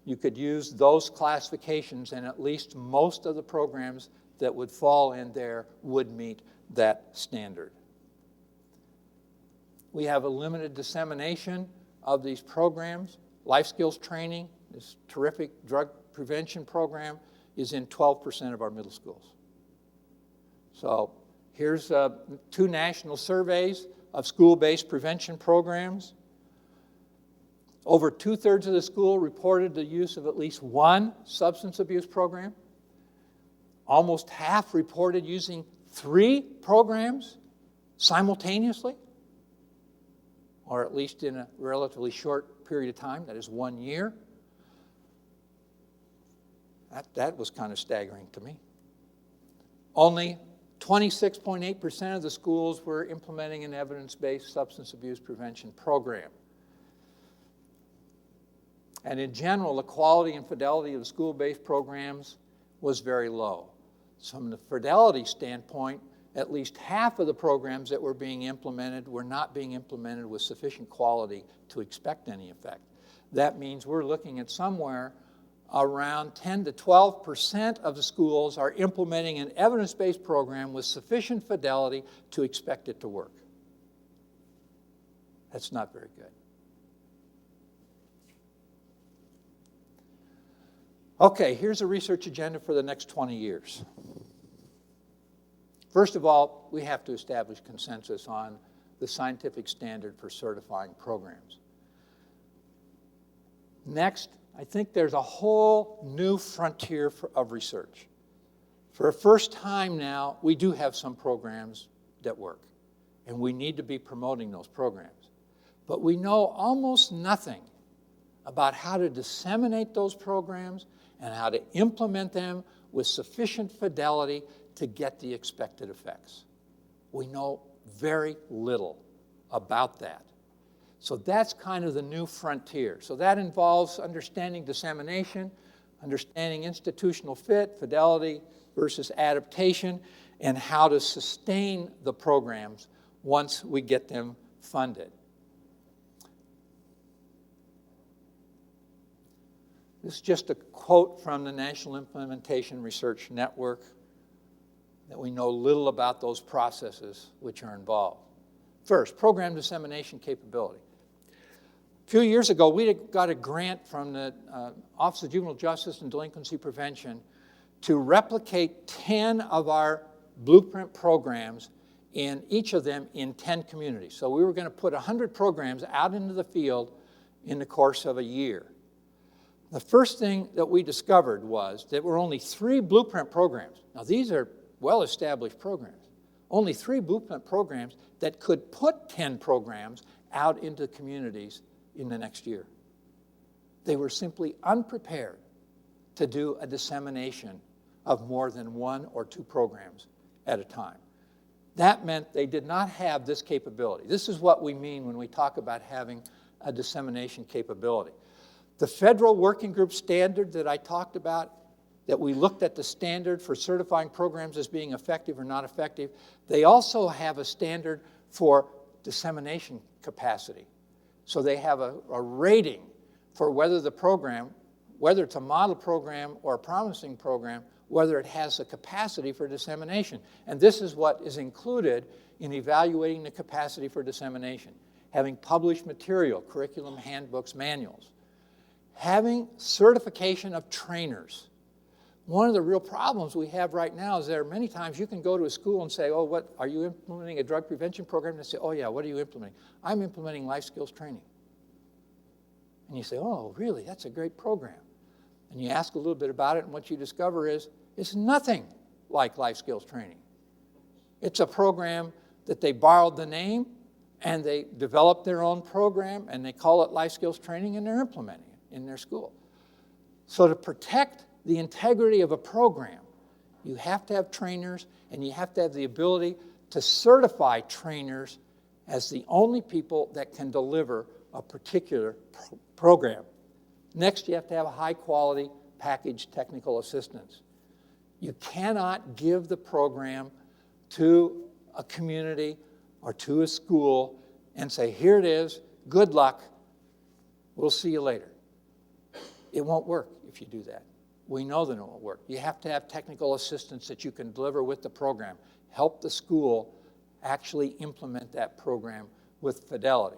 You could use those classifications, and at least most of the programs that would fall in there would meet that standard. We have a limited dissemination of these programs. Life skills training, this terrific drug prevention program, is in 12% of our middle schools. So here's 2 national surveys of school-based prevention programs. Over 2/3 of the school reported the use of at least one substance abuse program. Almost half reported using 3 programs simultaneously, or at least in a relatively short period of time, that is 1 year. That was kind of staggering to me. Only 26.8% of the schools were implementing an evidence-based substance abuse prevention program. And in general, the quality and fidelity of the school-based programs was very low. So from the fidelity standpoint, at least half of the programs that were being implemented were not being implemented with sufficient quality to expect any effect. That means we're looking at somewhere around 10 to 12% of the schools are implementing an evidence-based program with sufficient fidelity to expect it to work. That's not very good. Okay, here's a research agenda for the next 20 years. First of all, we have to establish consensus on the scientific standard for certifying programs. Next, I think there's a whole new frontier of research. For the first time now, we do have some programs that work, and we need to be promoting those programs. But we know almost nothing about how to disseminate those programs and how to implement them with sufficient fidelity to get the expected effects. We know very little about that. So that's kind of the new frontier. So that involves understanding dissemination, understanding institutional fit, fidelity versus adaptation, and how to sustain the programs once we get them funded. This is just a quote from the National Implementation Research Network, that we know little about those processes which are involved. First, program dissemination capability. A few years ago, we got a grant from the Office of Juvenile Justice and Delinquency Prevention to replicate 10 of our blueprint programs, in each of them in 10 communities. So we were going to put 100 programs out into the field in the course of a year. The first thing that we discovered was that there were only 3 blueprint programs. Now, these are well-established programs. Only 3 blueprint programs that could put 10 programs out into communities in the next year. They were simply unprepared to do a dissemination of more than 1 or 2 programs at a time. That meant they did not have this capability. This is what we mean when we talk about having a dissemination capability. The federal working group standard that I talked about, that we looked at the standard for certifying programs as being effective or not effective, they also have a standard for dissemination capacity. So they have a rating for whether the program, whether it's a model program or a promising program, whether it has the capacity for dissemination. And this is what is included in evaluating the capacity for dissemination. Having published material, curriculum, handbooks, manuals. Having certification of trainers. One of the real problems we have right now is there are many times you can go to a school and say, oh, what, are you implementing a drug prevention program? And they say, oh yeah, what are you implementing? I'm implementing life skills training. And you say, oh, really, that's a great program. And you ask a little bit about it, and what you discover is it's nothing like life skills training. It's a program that they borrowed the name, and they developed their own program, and they call it life skills training, and they're implementing it in their school. So to protect the integrity of a program, you have to have trainers, and you have to have the ability to certify trainers as the only people that can deliver a particular program. Next, you have to have a high-quality packaged technical assistance. You cannot give the program to a community or to a school and say, here it is, good luck, we'll see you later. It won't work if you do that. We know that it won't work. You have to have technical assistance that you can deliver with the program. Help the school actually implement that program with fidelity.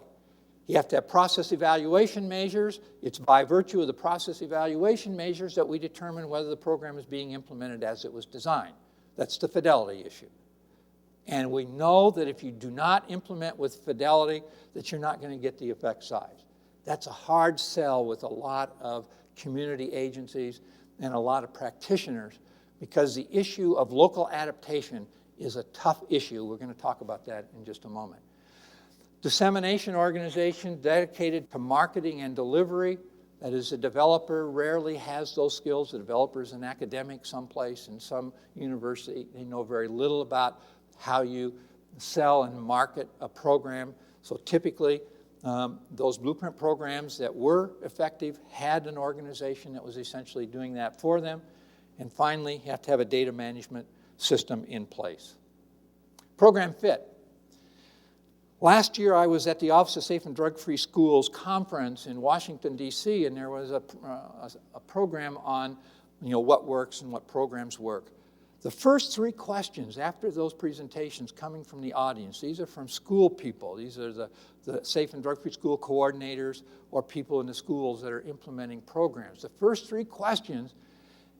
You have to have process evaluation measures. It's by virtue of the process evaluation measures that we determine whether the program is being implemented as it was designed. That's the fidelity issue. And we know that if you do not implement with fidelity, that you're not going to get the effect size. That's a hard sell with a lot of community agencies and a lot of practitioners, because the issue of local adaptation is a tough issue. We're going to talk about that in just a moment. Dissemination organization dedicated to marketing and delivery. That is, a developer rarely has those skills. The developer is an academic someplace in some university. They know very little about how you sell and market a program. So typically, those blueprint programs that were effective had an organization that was essentially doing that for them. And finally, you have to have a data management system in place. Program fit. Last year, I was at the Office of Safe and Drug-Free Schools conference in Washington, D.C., and there was a program on what works and what programs work. The first 3 questions after those presentations coming from the audience, these are from school people. These are the Safe and Drug-Free School coordinators or people in the schools that are implementing programs. The first 3 questions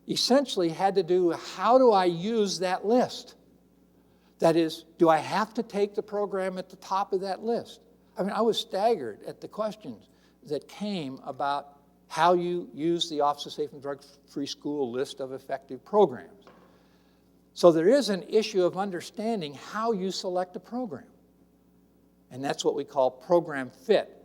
essentially had to do with how do I use that list? That is, do I have to take the program at the top of that list? I mean, I was staggered at the questions that came about how you use the Office of Safe and Drug-Free School list of effective programs. So there is an issue of understanding how you select a program. And that's what we call program fit.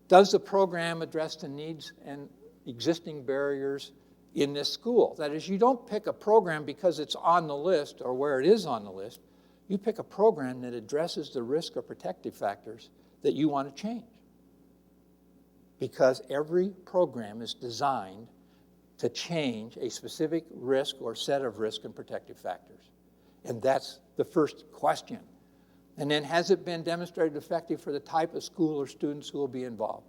Does the program address the needs and existing barriers in this school? That is, you don't pick a program because it's on the list or where it is on the list. You pick a program that addresses the risk or protective factors that you want to change. Because every program is designed to change a specific risk or set of risk and protective factors. And that's the first question. And then, has it been demonstrated effective for the type of school or students who will be involved?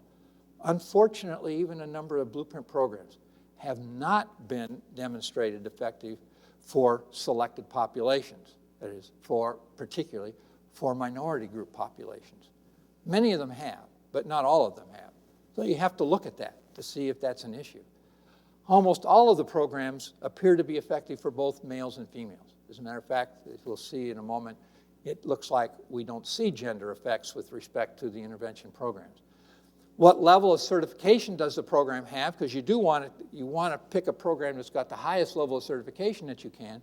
Unfortunately, even a number of blueprint programs have not been demonstrated effective for selected populations. That is, particularly for minority group populations. Many of them have, but not all of them have. So you have to look at that to see if that's an issue. Almost all of the programs appear to be effective for both males and females. As a matter of fact, as we'll see in a moment, it looks like we don't see gender effects with respect to the intervention programs. What level of certification does the program have? Because you want to pick a program that's got the highest level of certification that you can.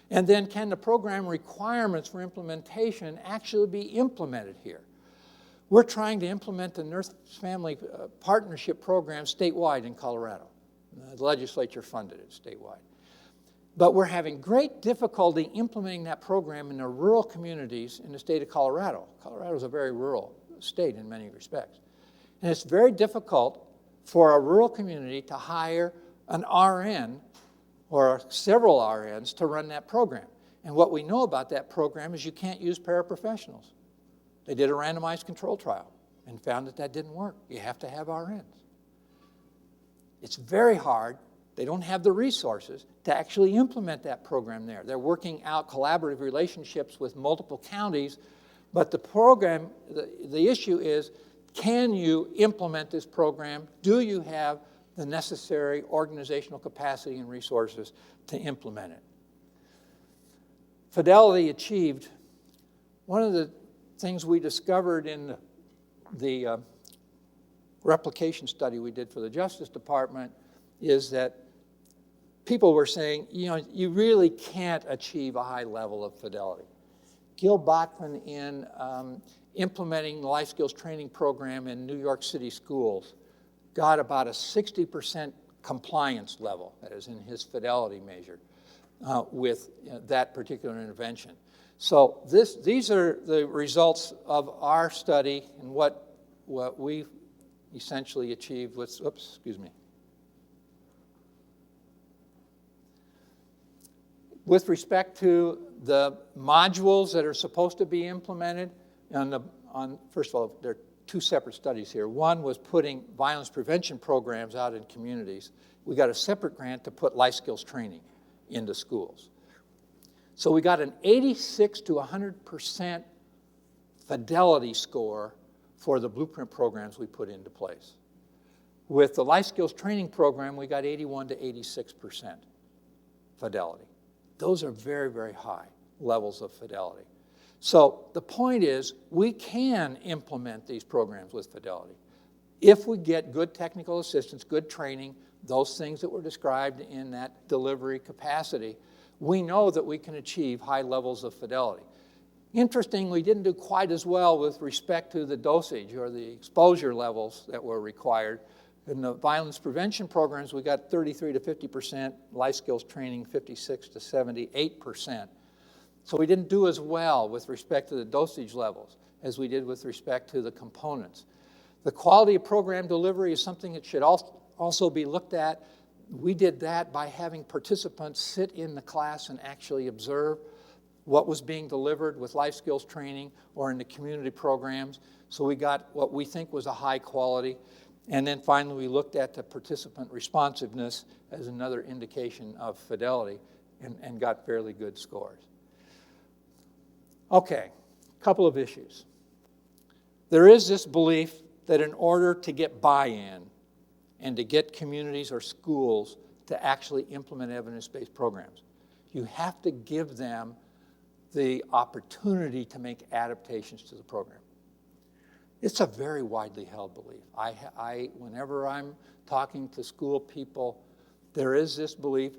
And then, can the program requirements for implementation actually be implemented here? We're trying to implement the Nurse-Family Partnership Program statewide in Colorado. The legislature funded it statewide. But we're having great difficulty implementing that program in the rural communities in the state of Colorado. Colorado is a very rural state in many respects. And it's very difficult for a rural community to hire an RN or several RNs to run that program. And what we know about that program is you can't use paraprofessionals. They did a randomized control trial and found that that didn't work. You have to have RNs. It's very hard. They don't have the resources to actually implement that program there. They're working out collaborative relationships with multiple counties, but the program, the issue is, can you implement this program? Do you have the necessary organizational capacity and resources to implement it? Fidelity achieved. One of the things we discovered in the replication study we did for the Justice Department is that people were saying, you really can't achieve a high level of fidelity. Gil Bachman, in implementing the life skills training program in New York City schools, got about a 60% compliance level, that is in his fidelity measure, with that particular intervention. So these are the results of our study and what we essentially achieved with, With respect to the modules that are supposed to be implemented, first of all, there are two separate studies here. One was putting violence prevention programs out in communities. We got a separate grant to put life skills training into schools. So we got an 86 to 100% fidelity score for the blueprint programs we put into place. With the life skills training program, we got 81 to 86% fidelity. Those are very, very high levels of fidelity. So the point is, we can implement these programs with fidelity. If we get good technical assistance, good training, those things that were described in that delivery capacity, we know that we can achieve high levels of fidelity. Interesting, we didn't do quite as well with respect to the dosage or the exposure levels that were required. In the violence prevention programs, we got 33 to 50%, life skills training 56 to 78%. So we didn't do as well with respect to the dosage levels as we did with respect to the components. The quality of program delivery is something that should also be looked at. We did that by having participants sit in the class and actually observe. what was being delivered with life skills training or in the community programs. So we got what we think was a high quality. And then finally, we looked at the participant responsiveness as another indication of fidelity and got fairly good scores. Okay, a couple of issues. There is this belief that in order to get buy-in and to get communities or schools to actually implement evidence-based programs, you have to give them the opportunity to make adaptations to the program. It's a very widely held belief. Whenever I'm talking to school people, there is this belief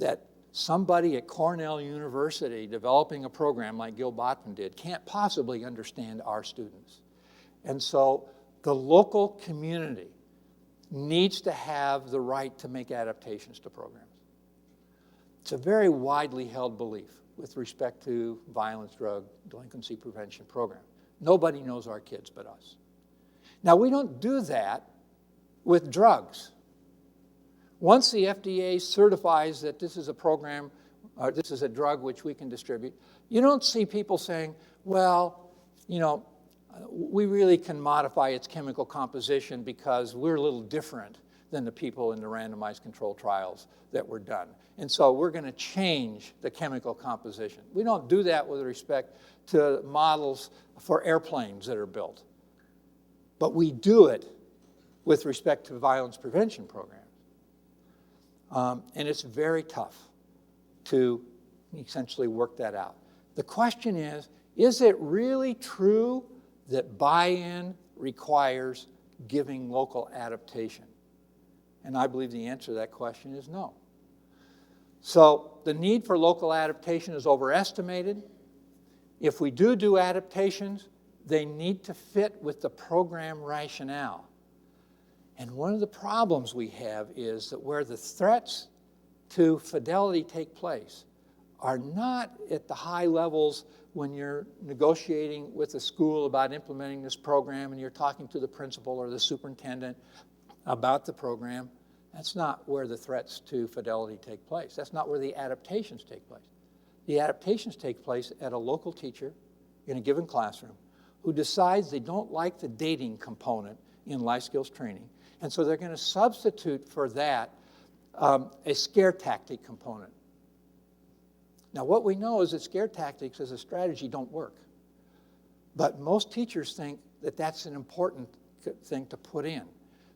that somebody at Cornell University developing a program like Gil Botman did can't possibly understand our students. And so the local community needs to have the right to make adaptations to programs. It's a very widely held belief with respect to violence, drug, delinquency prevention program. Nobody knows our kids but us. Now, we don't do that with drugs. Once the FDA certifies that this is a program, or this is a drug which we can distribute, you don't see people saying, well, you know, we really can modify its chemical composition because we're a little different than the people in the randomized controlled trials that were done. And so we're going to change the chemical composition. We don't do that with respect to models for airplanes that are built. But we do it with respect to violence prevention programs. And it's very tough to essentially work that out. The question is it really true that buy-in requires giving local adaptation? And I believe the answer to that question is no. So the need for local adaptation is overestimated. If we do adaptations, they need to fit with the program rationale. And one of the problems we have is that where the threats to fidelity take place are not at the high levels when you're negotiating with a school about implementing this program and you're talking to the principal or the superintendent about the program. That's not where the threats to fidelity take place. That's not where the adaptations take place. The adaptations take place at a local teacher in a given classroom who decides they don't like the dating component in life skills training. And so they're going to substitute for that a scare tactic component. Now, what we know is that scare tactics as a strategy don't work. But most teachers think that that's an important thing to put in.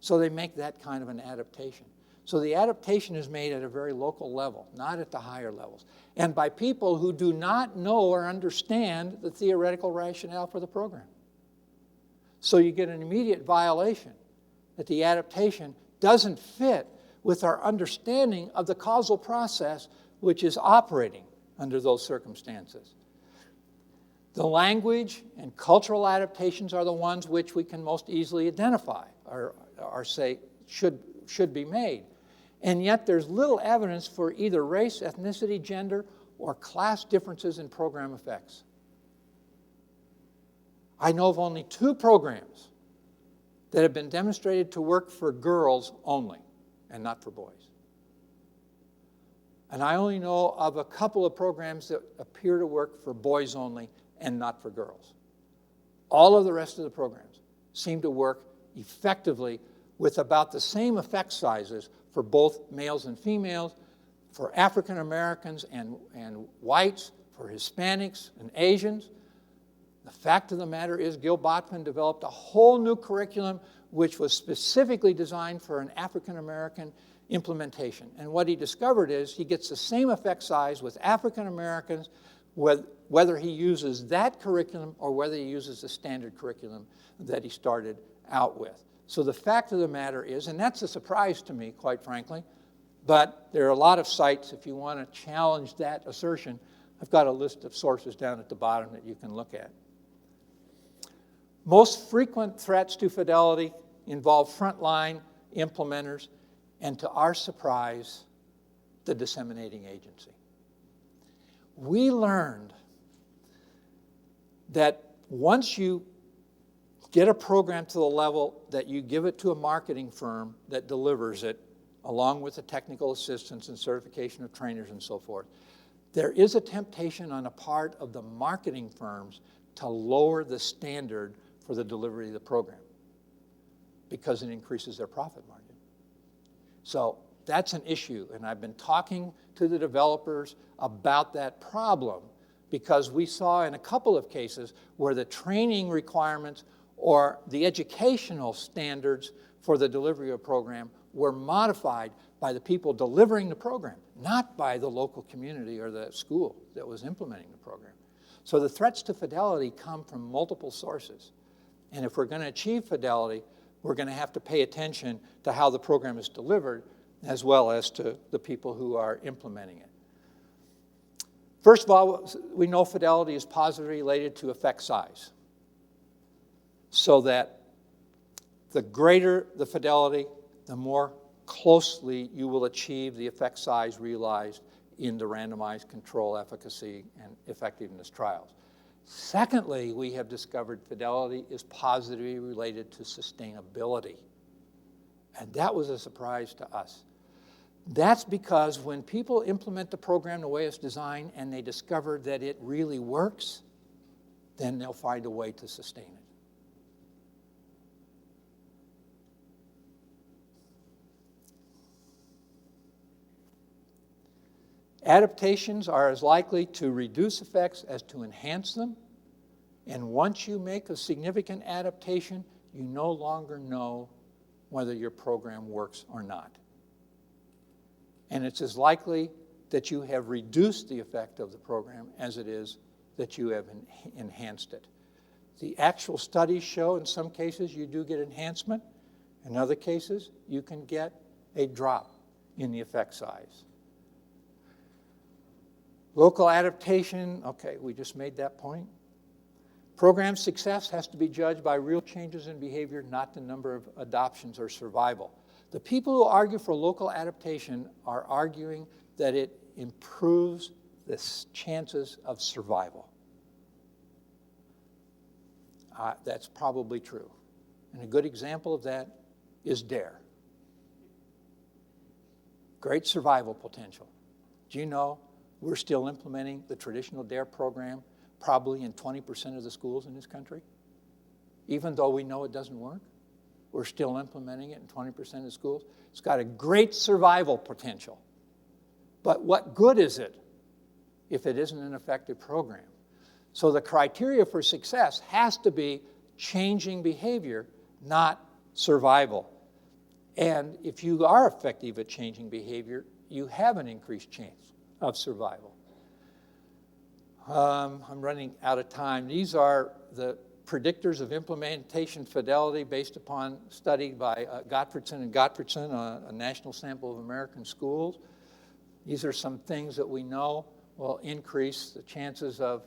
So they make that kind of an adaptation. So the adaptation is made at a very local level, not at the higher levels, and by people who do not know or understand the theoretical rationale for the program. So you get an immediate violation that the adaptation doesn't fit with our understanding of the causal process which is operating under those circumstances. The language and cultural adaptations are the ones which we can most easily identify or say should be made. And yet there's little evidence for either race, ethnicity, gender, or class differences in program effects. I know of only 2 programs that have been demonstrated to work for girls only and not for boys. And I only know of a couple of programs that appear to work for boys only and not for girls. All of the rest of the programs seem to work effectively with about the same effect sizes for both males and females, for African Americans and whites, for Hispanics and Asians. The fact of the matter is Gil Botman developed a whole new curriculum which was specifically designed for an African American implementation. And what he discovered is he gets the same effect size with African Americans whether he uses that curriculum or whether he uses the standard curriculum that he started out with. So the fact of the matter is, and that's a surprise to me, quite frankly, but there are a lot of sites, if you want to challenge that assertion, I've got a list of sources down at the bottom that you can look at. Most frequent threats to fidelity involve frontline implementers and, to our surprise, the disseminating agency. We learned that once you get a program to the level that you give it to a marketing firm that delivers it, along with the technical assistance and certification of trainers and so forth, there is a temptation on the part of the marketing firms to lower the standard for the delivery of the program because it increases their profit margin. So that's an issue, and I've been talking to the developers about that problem because we saw in a couple of cases where the training requirements or the educational standards for the delivery of a program were modified by the people delivering the program, not by the local community or the school that was implementing the program. So the threats to fidelity come from multiple sources. And if we're going to achieve fidelity, we're going to have to pay attention to how the program is delivered as well as to the people who are implementing it. First of all, we know fidelity is positively related to effect size. So that the greater the fidelity, the more closely you will achieve the effect size realized in the randomized control efficacy and effectiveness trials. Secondly, we have discovered fidelity is positively related to sustainability. And that was a surprise to us. That's because when people implement the program the way it's designed and they discover that it really works, then they'll find a way to sustain it. Adaptations are as likely to reduce effects as to enhance them. And once you make a significant adaptation, you no longer know whether your program works or not. And it's as likely that you have reduced the effect of the program as it is that you have enhanced it. The actual studies show in some cases you do get enhancement. In other cases, you can get a drop in the effect size. Local adaptation, okay, we just made that point. Program success has to be judged by real changes in behavior, not the number of adoptions or survival. The people who argue for local adaptation are arguing that it improves the chances of survival. That's probably true. And a good example of that is DARE. Great survival potential. Do you know we're still implementing the traditional DARE program probably in 20% of the schools in this country? Even though we know it doesn't work, we're still implementing it in 20% of the schools. It's got a great survival potential. But what good is it if it isn't an effective program? So the criteria for success has to be changing behavior, not survival. And if you are effective at changing behavior, you have an increased chance of survival. I'm running out of time. These are the predictors of implementation fidelity based upon study by Gottfredson and Gottfredson, a national sample of American schools. These are some things that we know will increase the chances of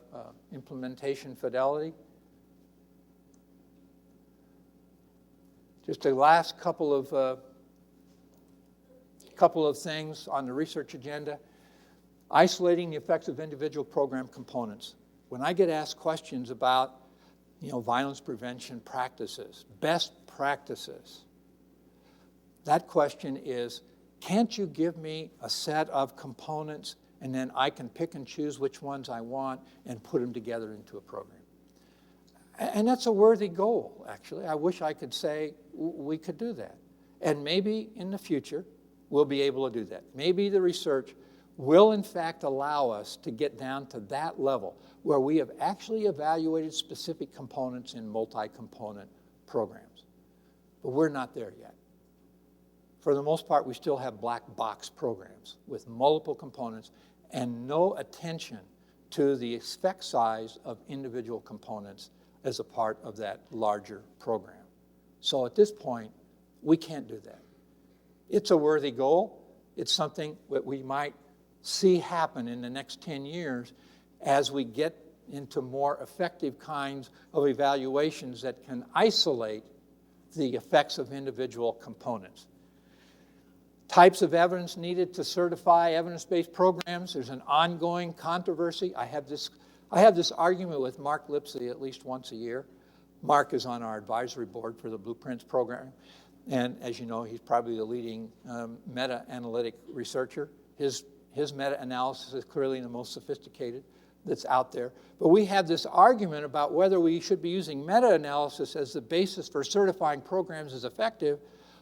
implementation fidelity. Just the last couple of things on the research agenda. Isolating the effects of individual program components. When I get asked questions about, violence prevention practices, best practices, that question is, can't you give me a set of components and then I can pick and choose which ones I want and put them together into a program? And that's a worthy goal, actually. I wish I could say we could do that. And maybe in the future, we'll be able to do that. Maybe the research will in fact allow us to get down to that level where we have actually evaluated specific components in multi-component programs. But we're not there yet. For the most part, we still have black box programs with multiple components and no attention to the effect size of individual components as a part of that larger program. So at this point, we can't do that. It's a worthy goal. It's something that we might see happen in the next 10 years as we get into more effective kinds of evaluations that can isolate the effects of individual components. Types of evidence needed to certify evidence-based programs. There's an ongoing controversy. I have this argument with Mark Lipsey at least once a year. Mark is on our advisory board for the Blueprints program. And as you know, he's probably the leading meta-analytic researcher. His His meta-analysis is clearly the most sophisticated that's out there. But we have this argument about whether we should be using meta-analysis as the basis for certifying programs as effective,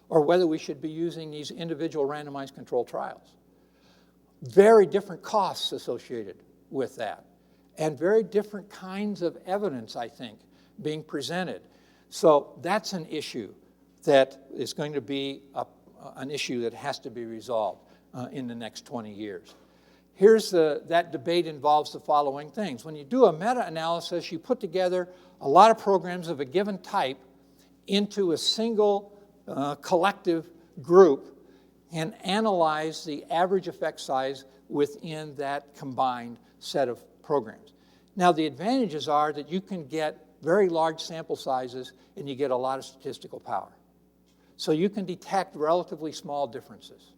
or whether we should be using these individual randomized controlled trials. Very different costs associated with that, and very different kinds of evidence, I think, being presented. So that's an issue that is going to be an issue that has to be resolved in the next 20 years. That debate involves the following things. When you do a meta-analysis, you put together a lot of programs of a given type into a single collective group and analyze the average effect size within that combined set of programs. Now, the advantages are that you can get very large sample sizes and you get a lot of statistical power. So you can detect relatively small differences.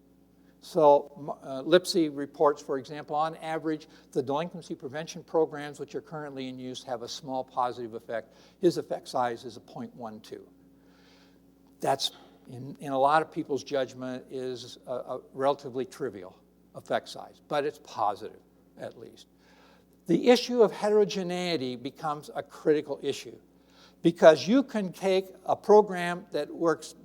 So Lipsy reports, for example, on average, the delinquency prevention programs which are currently in use have a small positive effect. His effect size is a 0.12. That's, in a lot of people's judgment, is a relatively trivial effect size, but it's positive, at least. The issue of heterogeneity becomes a critical issue because you can take a program that works,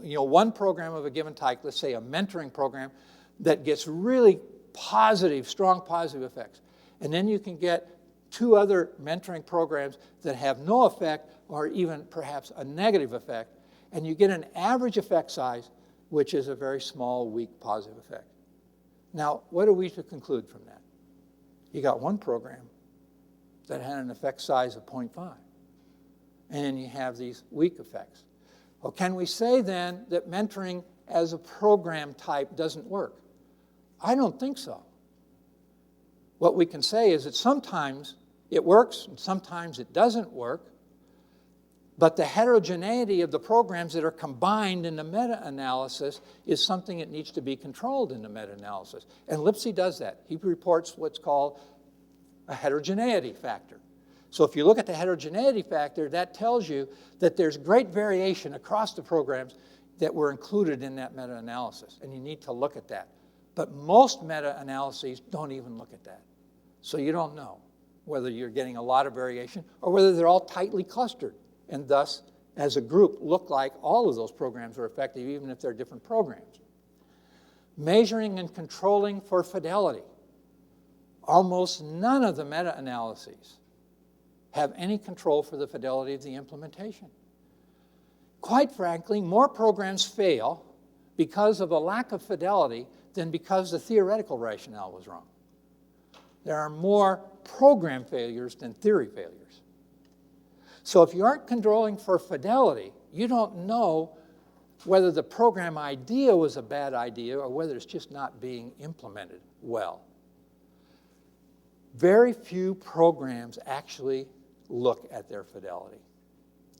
one program of a given type, let's say a mentoring program, that gets really positive, strong positive effects. And then you can get two other mentoring programs that have no effect or even perhaps a negative effect, and you get an average effect size, which is a very small, weak positive effect. Now, what are we to conclude from that? You got one program that had an effect size of 0.5, and then you have these weak effects. Well, can we say then that mentoring as a program type doesn't work? I don't think so. What we can say is that sometimes it works and sometimes it doesn't work, but the heterogeneity of the programs that are combined in the meta-analysis is something that needs to be controlled in the meta-analysis. And Lipsy does that. He reports what's called a heterogeneity factor. So if you look at the heterogeneity factor, that tells you that there's great variation across the programs that were included in that meta-analysis, and you need to look at that. But most meta-analyses don't even look at that. So you don't know whether you're getting a lot of variation or whether they're all tightly clustered, and thus, as a group, look like all of those programs are effective, even if they're different programs. Measuring and controlling for fidelity. Almost none of the meta-analyses have any control for the fidelity of the implementation. Quite frankly, more programs fail because of a lack of fidelity than because the theoretical rationale was wrong. There are more program failures than theory failures. So if you aren't controlling for fidelity, you don't know whether the program idea was a bad idea or whether it's just not being implemented well. Very few programs actually look at their fidelity.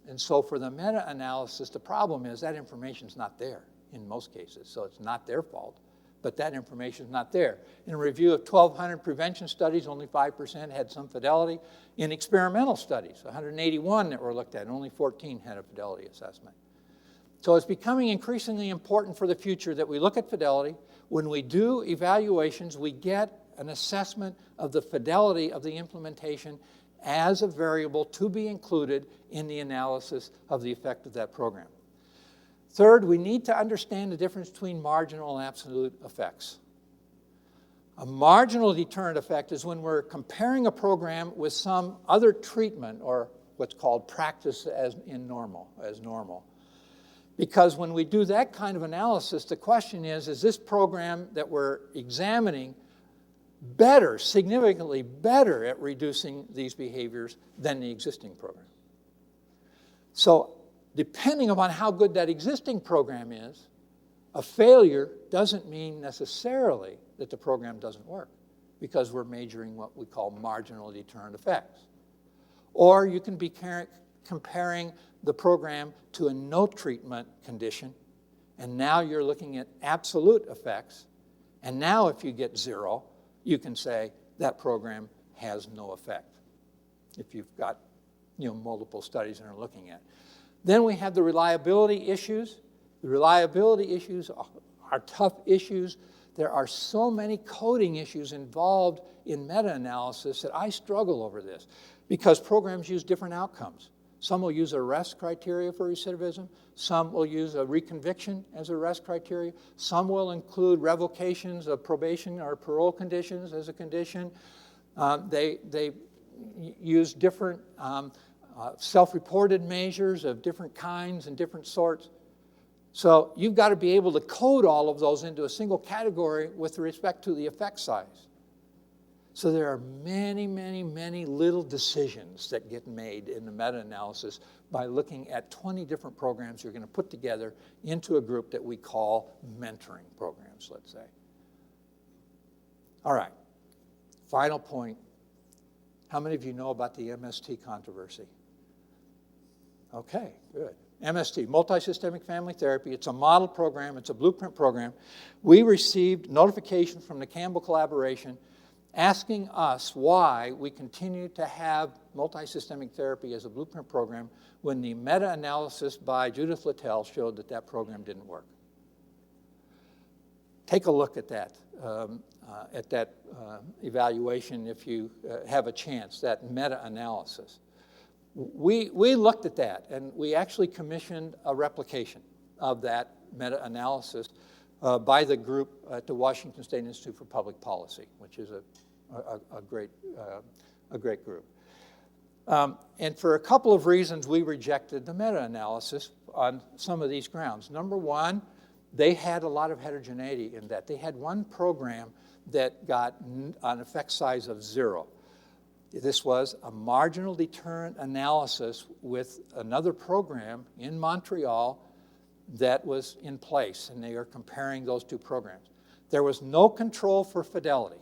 And so for the meta-analysis, the problem is that information's not there in most cases, so it's not their fault, but that information's not there. In a review of 1,200 prevention studies, only 5% had some fidelity. In experimental studies, 181 that were looked at, only 14 had a fidelity assessment. So it's becoming increasingly important for the future that we look at fidelity. When we do evaluations, we get an assessment of the fidelity of the implementation as a variable to be included in the analysis of the effect of that program. Third, we need to understand the difference between marginal and absolute effects. A marginal deterrent effect is when we're comparing a program with some other treatment or what's called practice as normal. Because when we do that kind of analysis, the question is this program that we're examining better, significantly better at reducing these behaviors than the existing program? So depending upon how good that existing program is, a failure doesn't mean necessarily that the program doesn't work because we're measuring what we call marginal deterrent effects. Or you can be comparing the program to a no treatment condition, and now you're looking at absolute effects, and now if you get 0, you can say that program has no effect if you've got multiple studies that are looking at. Then we have the reliability issues. The reliability issues are tough issues. there are so many coding issues involved in meta-analysis that I struggle over this because programs use different outcomes. Some will use arrest criteria for recidivism. Some will use a reconviction as arrest criteria. Some will include revocations of probation or parole conditions as a condition. They use different self-reported measures of different kinds and different sorts. So you've got to be able to code all of those into a single category with respect to the effect size. So there are many, many, many little decisions that get made in the meta-analysis by looking at 20 different programs you're going to put together into a group that we call mentoring programs, let's say. All right, final point. How many of you know about the MST controversy? Okay, good. MST, Multisystemic Family Therapy. It's a model program. It's a blueprint program. We received notification from the Campbell Collaboration asking us why we continue to have multisystemic therapy as a blueprint program when the meta-analysis by Judith Littell showed that that program didn't work. Take a look at that evaluation if you have a chance, that meta-analysis. We looked at that, and we actually commissioned a replication of that meta-analysis by the group at the Washington State Institute for Public Policy, which is a great group. And for a couple of reasons, we rejected the meta-analysis on some of these grounds. Number one, they had a lot of heterogeneity in that. They had one program that got an effect size of 0. This was a marginal deterrent analysis with another program in Montreal that was in place, and they are comparing those two programs. There was no control for fidelity.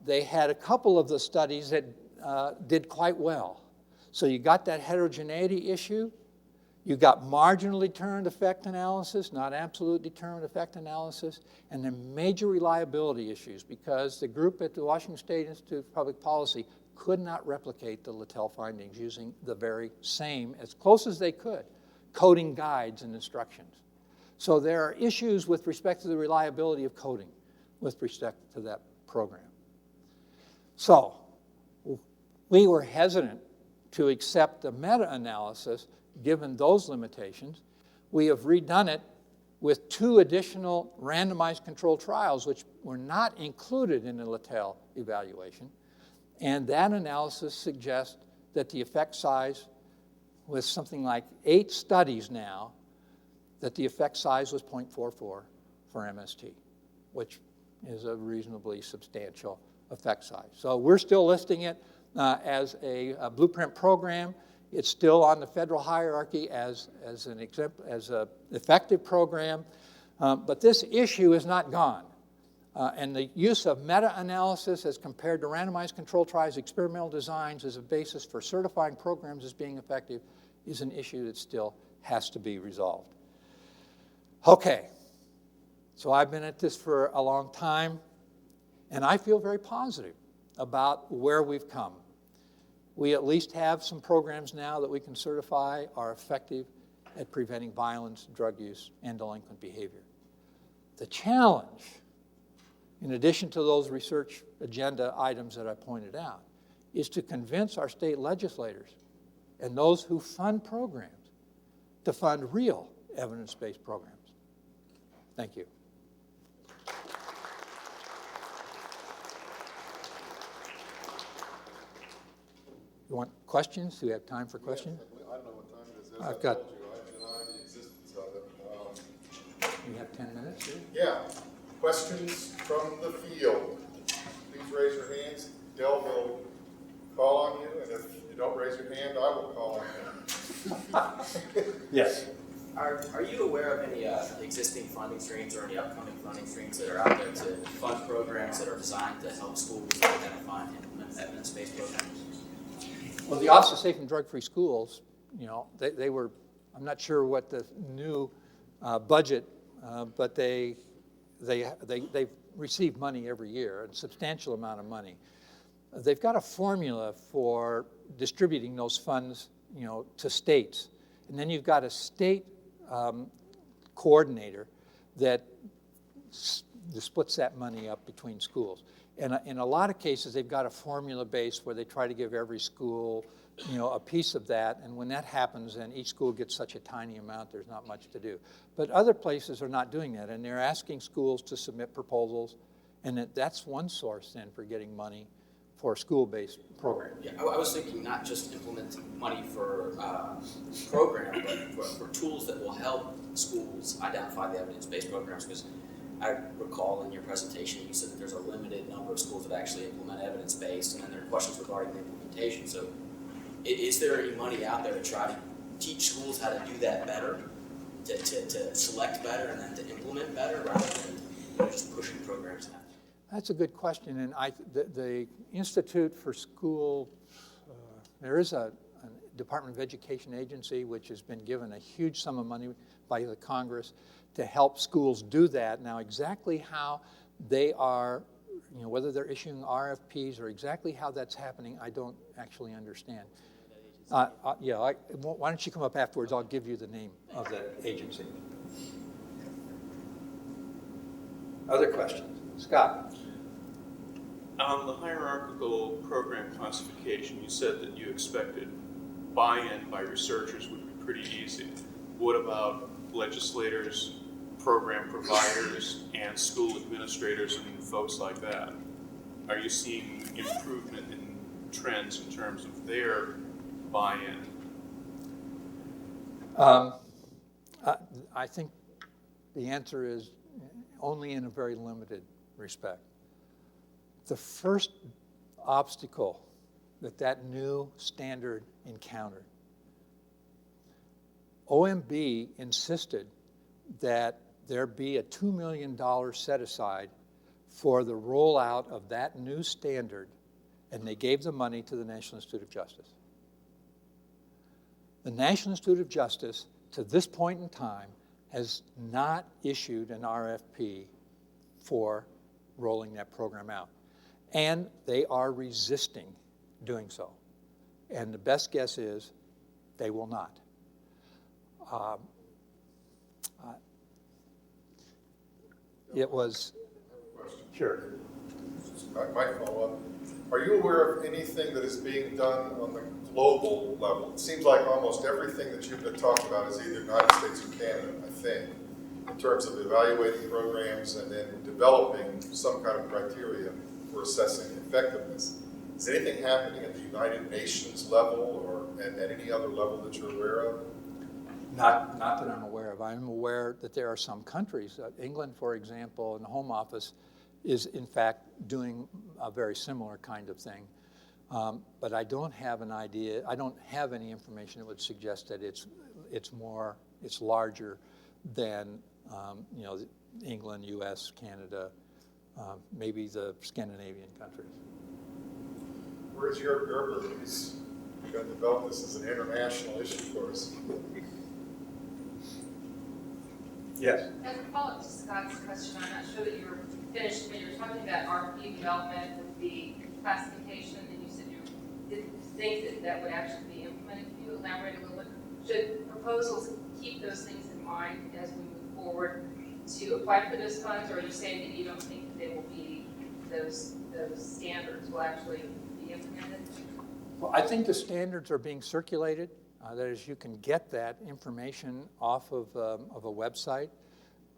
They had a couple of the studies that did quite well. So you got that heterogeneity issue. You got marginal deterrent effect analysis, not absolute deterrent effect analysis, and then major reliability issues because the group at the Washington State Institute for Public Policy could not replicate the Littell findings using the very same, as close as they could, coding guides and instructions. So there are issues with respect to the reliability of coding with respect to that program. So we were hesitant to accept the meta-analysis given those limitations. We have redone it with 2 additional randomized controlled trials which were not included in the Littell evaluation. And that analysis suggests that the effect size, with something like 8 studies now, that the effect size was 0.44 for MST, which is a reasonably substantial effect size. So we're still listing it as a blueprint program. It's still on the federal hierarchy as an effective program, but this issue is not gone. And the use of meta-analysis as compared to randomized controlled trials, experimental designs as a basis for certifying programs as being effective is an issue that still has to be resolved. Okay, so I've been at this for a long time, and I feel very positive about where we've come. We at least have some programs now that we can certify are effective at preventing violence, drug use, and delinquent behavior. The challenge, in addition to those research agenda items that I pointed out, is to convince our state legislators and those who fund programs to fund real evidence-based programs. Thank you. You want questions? Do we have time for questions? Yes, I don't know what time it is. As I've I got- told you, I deny the existence of it. We have 10 minutes here. Yeah, questions from the field. Please raise your hands. Del will call on you, and if you don't raise your hand, I will call on you. Yes. Are you aware of any existing funding streams or any upcoming funding streams that are out there to fund programs that are designed to help schools identify and implement evidence-based programs? Well, the Office of Safe and Drug-Free Schools, you know, they were, I'm not sure what the new budget, but they receive money every year, a substantial amount of money. They've got a formula for distributing those funds, you know, to states. And then you've got a state coordinator that splits that money up between schools. And in a lot of cases, they've got a formula base where they try to give every school, a piece of that. And when that happens, then each school gets such a tiny amount, there's not much to do. But other places are not doing that, and they're asking schools to submit proposals, and that's one source then for getting money for school-based programs. Yeah, I was thinking not just implement money for program, but for tools that will help schools identify the evidence-based programs, because I recall in your presentation you said that there's a limited number of schools that actually implement evidence-based, and then there are questions regarding the implementation. So is there any money out there to try to teach schools how to do that better, to select better and then to implement better, rather than just pushing programs out? That's a good question, and the Institute for School, there is a Department of Education agency which has been given a huge sum of money by the Congress to help schools do that. Now, exactly how they are, whether they're issuing RFPs or exactly how that's happening, I don't actually understand. Why don't you come up afterwards? I'll give you the name of the agency. Other questions? Scott? On the hierarchical program classification, you said that you expected buy-in by researchers would be pretty easy. What about legislators, program providers, and school administrators and folks like that? Are you seeing improvement in trends in terms of their buy-in? I think the answer is only in a very limited respect. The first obstacle that new standard encountered, OMB insisted that there be a $2 million set aside for the rollout of that new standard, and they gave the money to the National Institute of Justice. The National Institute of Justice, to this point in time, has not issued an RFP for rolling that program out. And they are resisting doing so. And the best guess is they will not. It was, sure. I might follow up. Are you aware of anything that is being done on the global level? It seems like almost everything that you've been talking about is either United States or Canada, I think, in terms of evaluating programs and then developing some kind of criteria for assessing effectiveness. Is anything happening at the United Nations level or at any other level that you're aware of? Not that I'm aware of. I'm aware that there are some countries, England, for example, in the Home Office, is in fact doing a very similar kind of thing. But I don't have an idea, I don't have any information that would suggest that it's larger than England, US, Canada, maybe the Scandinavian countries. Where's your Gerber? He's going to develop this as an international issue for us. Yes. As a follow-up to Scott's question, I'm not sure that you were finished, but you were talking about RFP development with the classification, and you said you didn't think that would actually be implemented. Can you elaborate a little bit? Should proposals keep those things in mind as we move forward to apply for those funds, or are you saying that you don't think that they will be, those standards will actually be implemented? Well, I think the standards are being circulated. That is, you can get that information off of a website,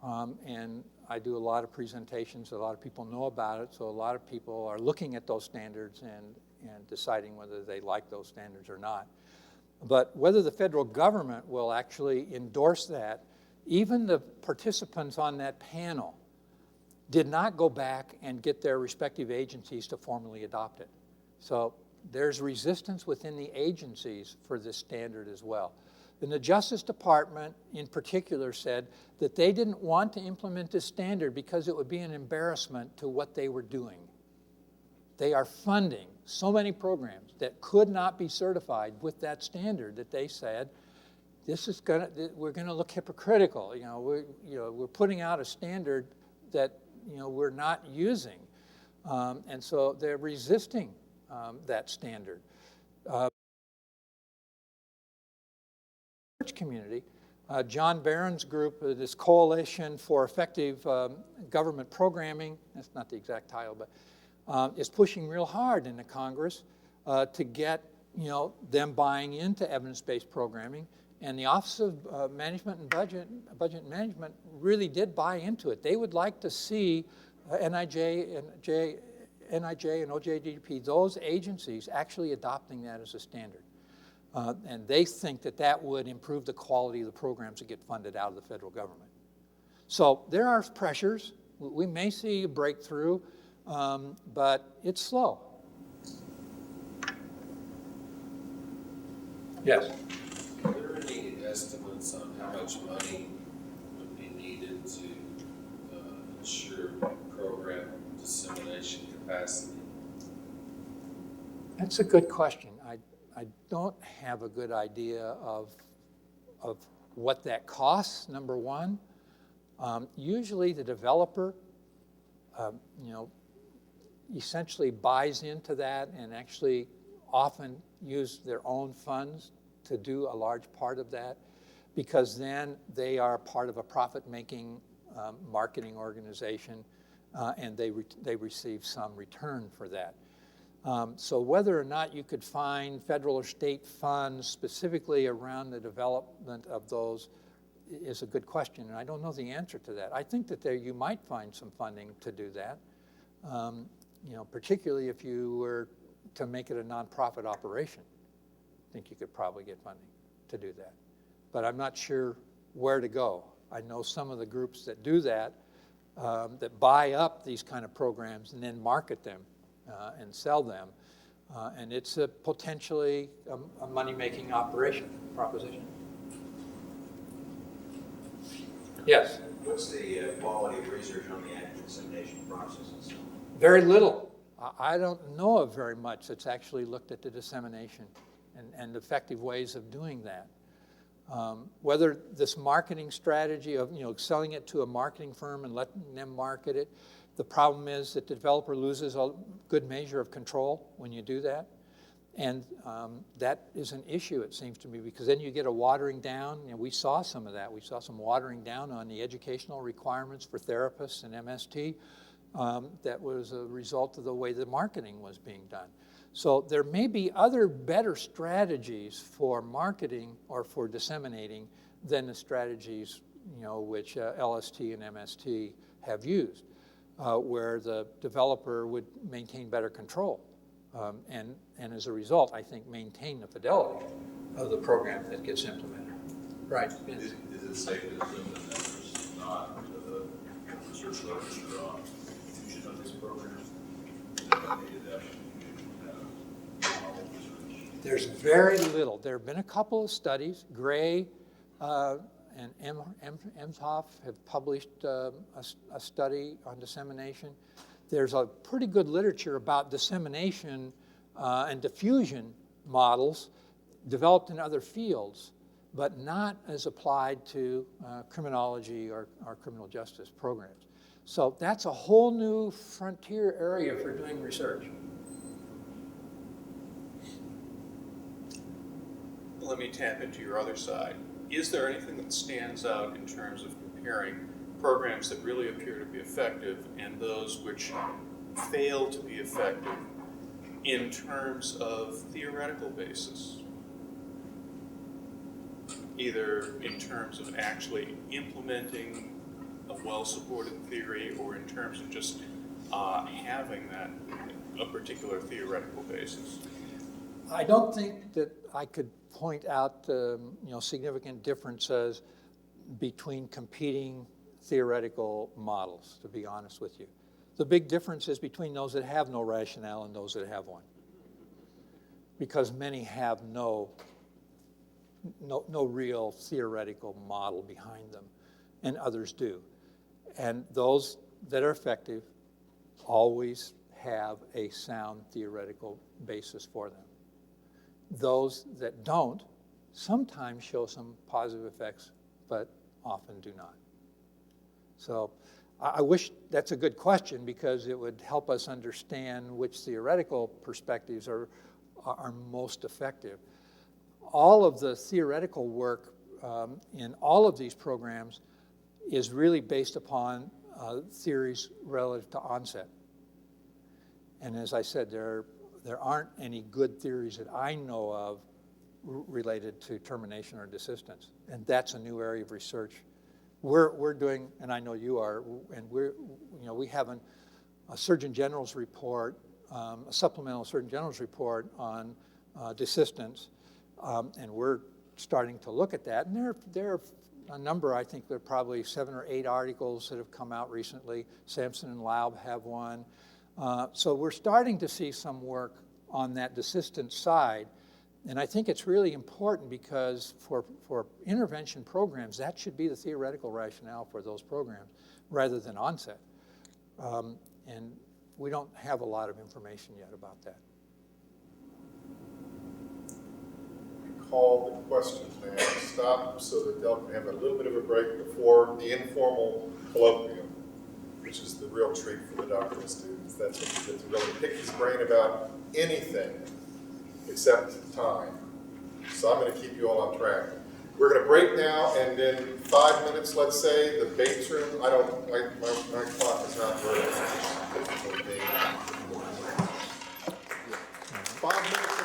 and I do a lot of presentations. A lot of people know about it, so a lot of people are looking at those standards and deciding whether they like those standards or not. But whether the federal government will actually endorse that, even the participants on that panel did not go back and get their respective agencies to formally adopt it. So there's resistance within the agencies for this standard as well. And the Justice Department in particular said that they didn't want to implement this standard because it would be an embarrassment to what they were doing. They are funding so many programs that could not be certified with that standard that they said, we're gonna look hypocritical. We're putting out a standard that we're not using. And so they're resisting that standard. Church community John Barron's group, this Coalition for Effective Government Programming, that's not the exact title, but is pushing real hard in the Congress to get them buying into evidence-based programming. And the Office of Management and Budget and Management really did buy into it. They would like to see NIJ and OJDP, those agencies actually adopting that as a standard. And they think that that would improve the quality of the programs that get funded out of the federal government. So there are pressures. We may see a breakthrough, but it's slow. Yes? Are there any estimates on how much money would be needed to ensure program dissemination capacity? That's a good question. I don't have a good idea of what that costs, number one. Usually the developer, essentially buys into that and actually often use their own funds to do a large part of that, because then they are part of a profit-making marketing organization and they receive some return for that. So whether or not you could find federal or state funds specifically around the development of those is a good question, and I don't know the answer to that. I think that you might find some funding to do that, particularly if you were to make it a nonprofit operation. I think you could probably get funding to do that. But I'm not sure where to go. I know some of the groups that do that, that buy up these kind of programs and then market them and sell them. And it's a potentially a money-making proposition. Yes? What's the quality of research on the actual dissemination process itself? Very little. I don't know of very much that's actually looked at the dissemination and effective ways of doing that. Whether this marketing strategy of selling it to a marketing firm and letting them market it, the problem is that the developer loses a good measure of control when you do that. And that is an issue, it seems to me, because then you get a watering down. We saw some of that. We saw some watering down on the educational requirements for therapists and MST. That was a result of the way the marketing was being done. So there may be other better strategies for marketing or for disseminating than the strategies which LST and MST have used, where the developer would maintain better control and as a result, I think, maintain the fidelity of the program that gets implemented. Right. Is it safe to assume that there's not the research literature on institution of these programs? There's very little. There have been a couple of studies. Gray and Emshoff have published a study on dissemination. There's a pretty good literature about dissemination and diffusion models developed in other fields, but not as applied to criminology or criminal justice programs. So that's a whole new frontier area for doing research. Let me tap into your other side. Is there anything that stands out in terms of comparing programs that really appear to be effective and those which fail to be effective in terms of theoretical basis? Either in terms of actually implementing a well-supported theory or in terms of just having that a particular theoretical basis. I don't think that I could point out significant differences between competing theoretical models, to be honest with you. The big difference is between those that have no rationale and those that have one, because many have no real theoretical model behind them, and others do. And those that are effective always have a sound theoretical basis for them. Those that don't sometimes show some positive effects, but often do not. So I wish that's a good question, because it would help us understand which theoretical perspectives are most effective. All of the theoretical work in all of these programs is really based upon theories relative to onset. And as I said, there aren't any good theories that I know of related to termination or desistance. And that's a new area of research. We're doing, and I know you are, and we have a Surgeon General's report, a supplemental Surgeon General's report on desistance, and we're starting to look at that. And there are a number, I think there are probably 7 or 8 articles that have come out recently. Sampson and Laub have one. So we're starting to see some work on that desistance side. And I think it's really important because for intervention programs, that should be the theoretical rationale for those programs rather than onset. And we don't have a lot of information yet about that. Call the questions now. Stop so that they'll have a little bit of a break before the informal colloquium, which is the real treat for the doctoral students. That's when you get to really pick his brain about anything except time. So I'm going to keep you all on track. We're going to break now, and in 5 minutes, let's say, the Bates room. My clock is not working. 5 minutes.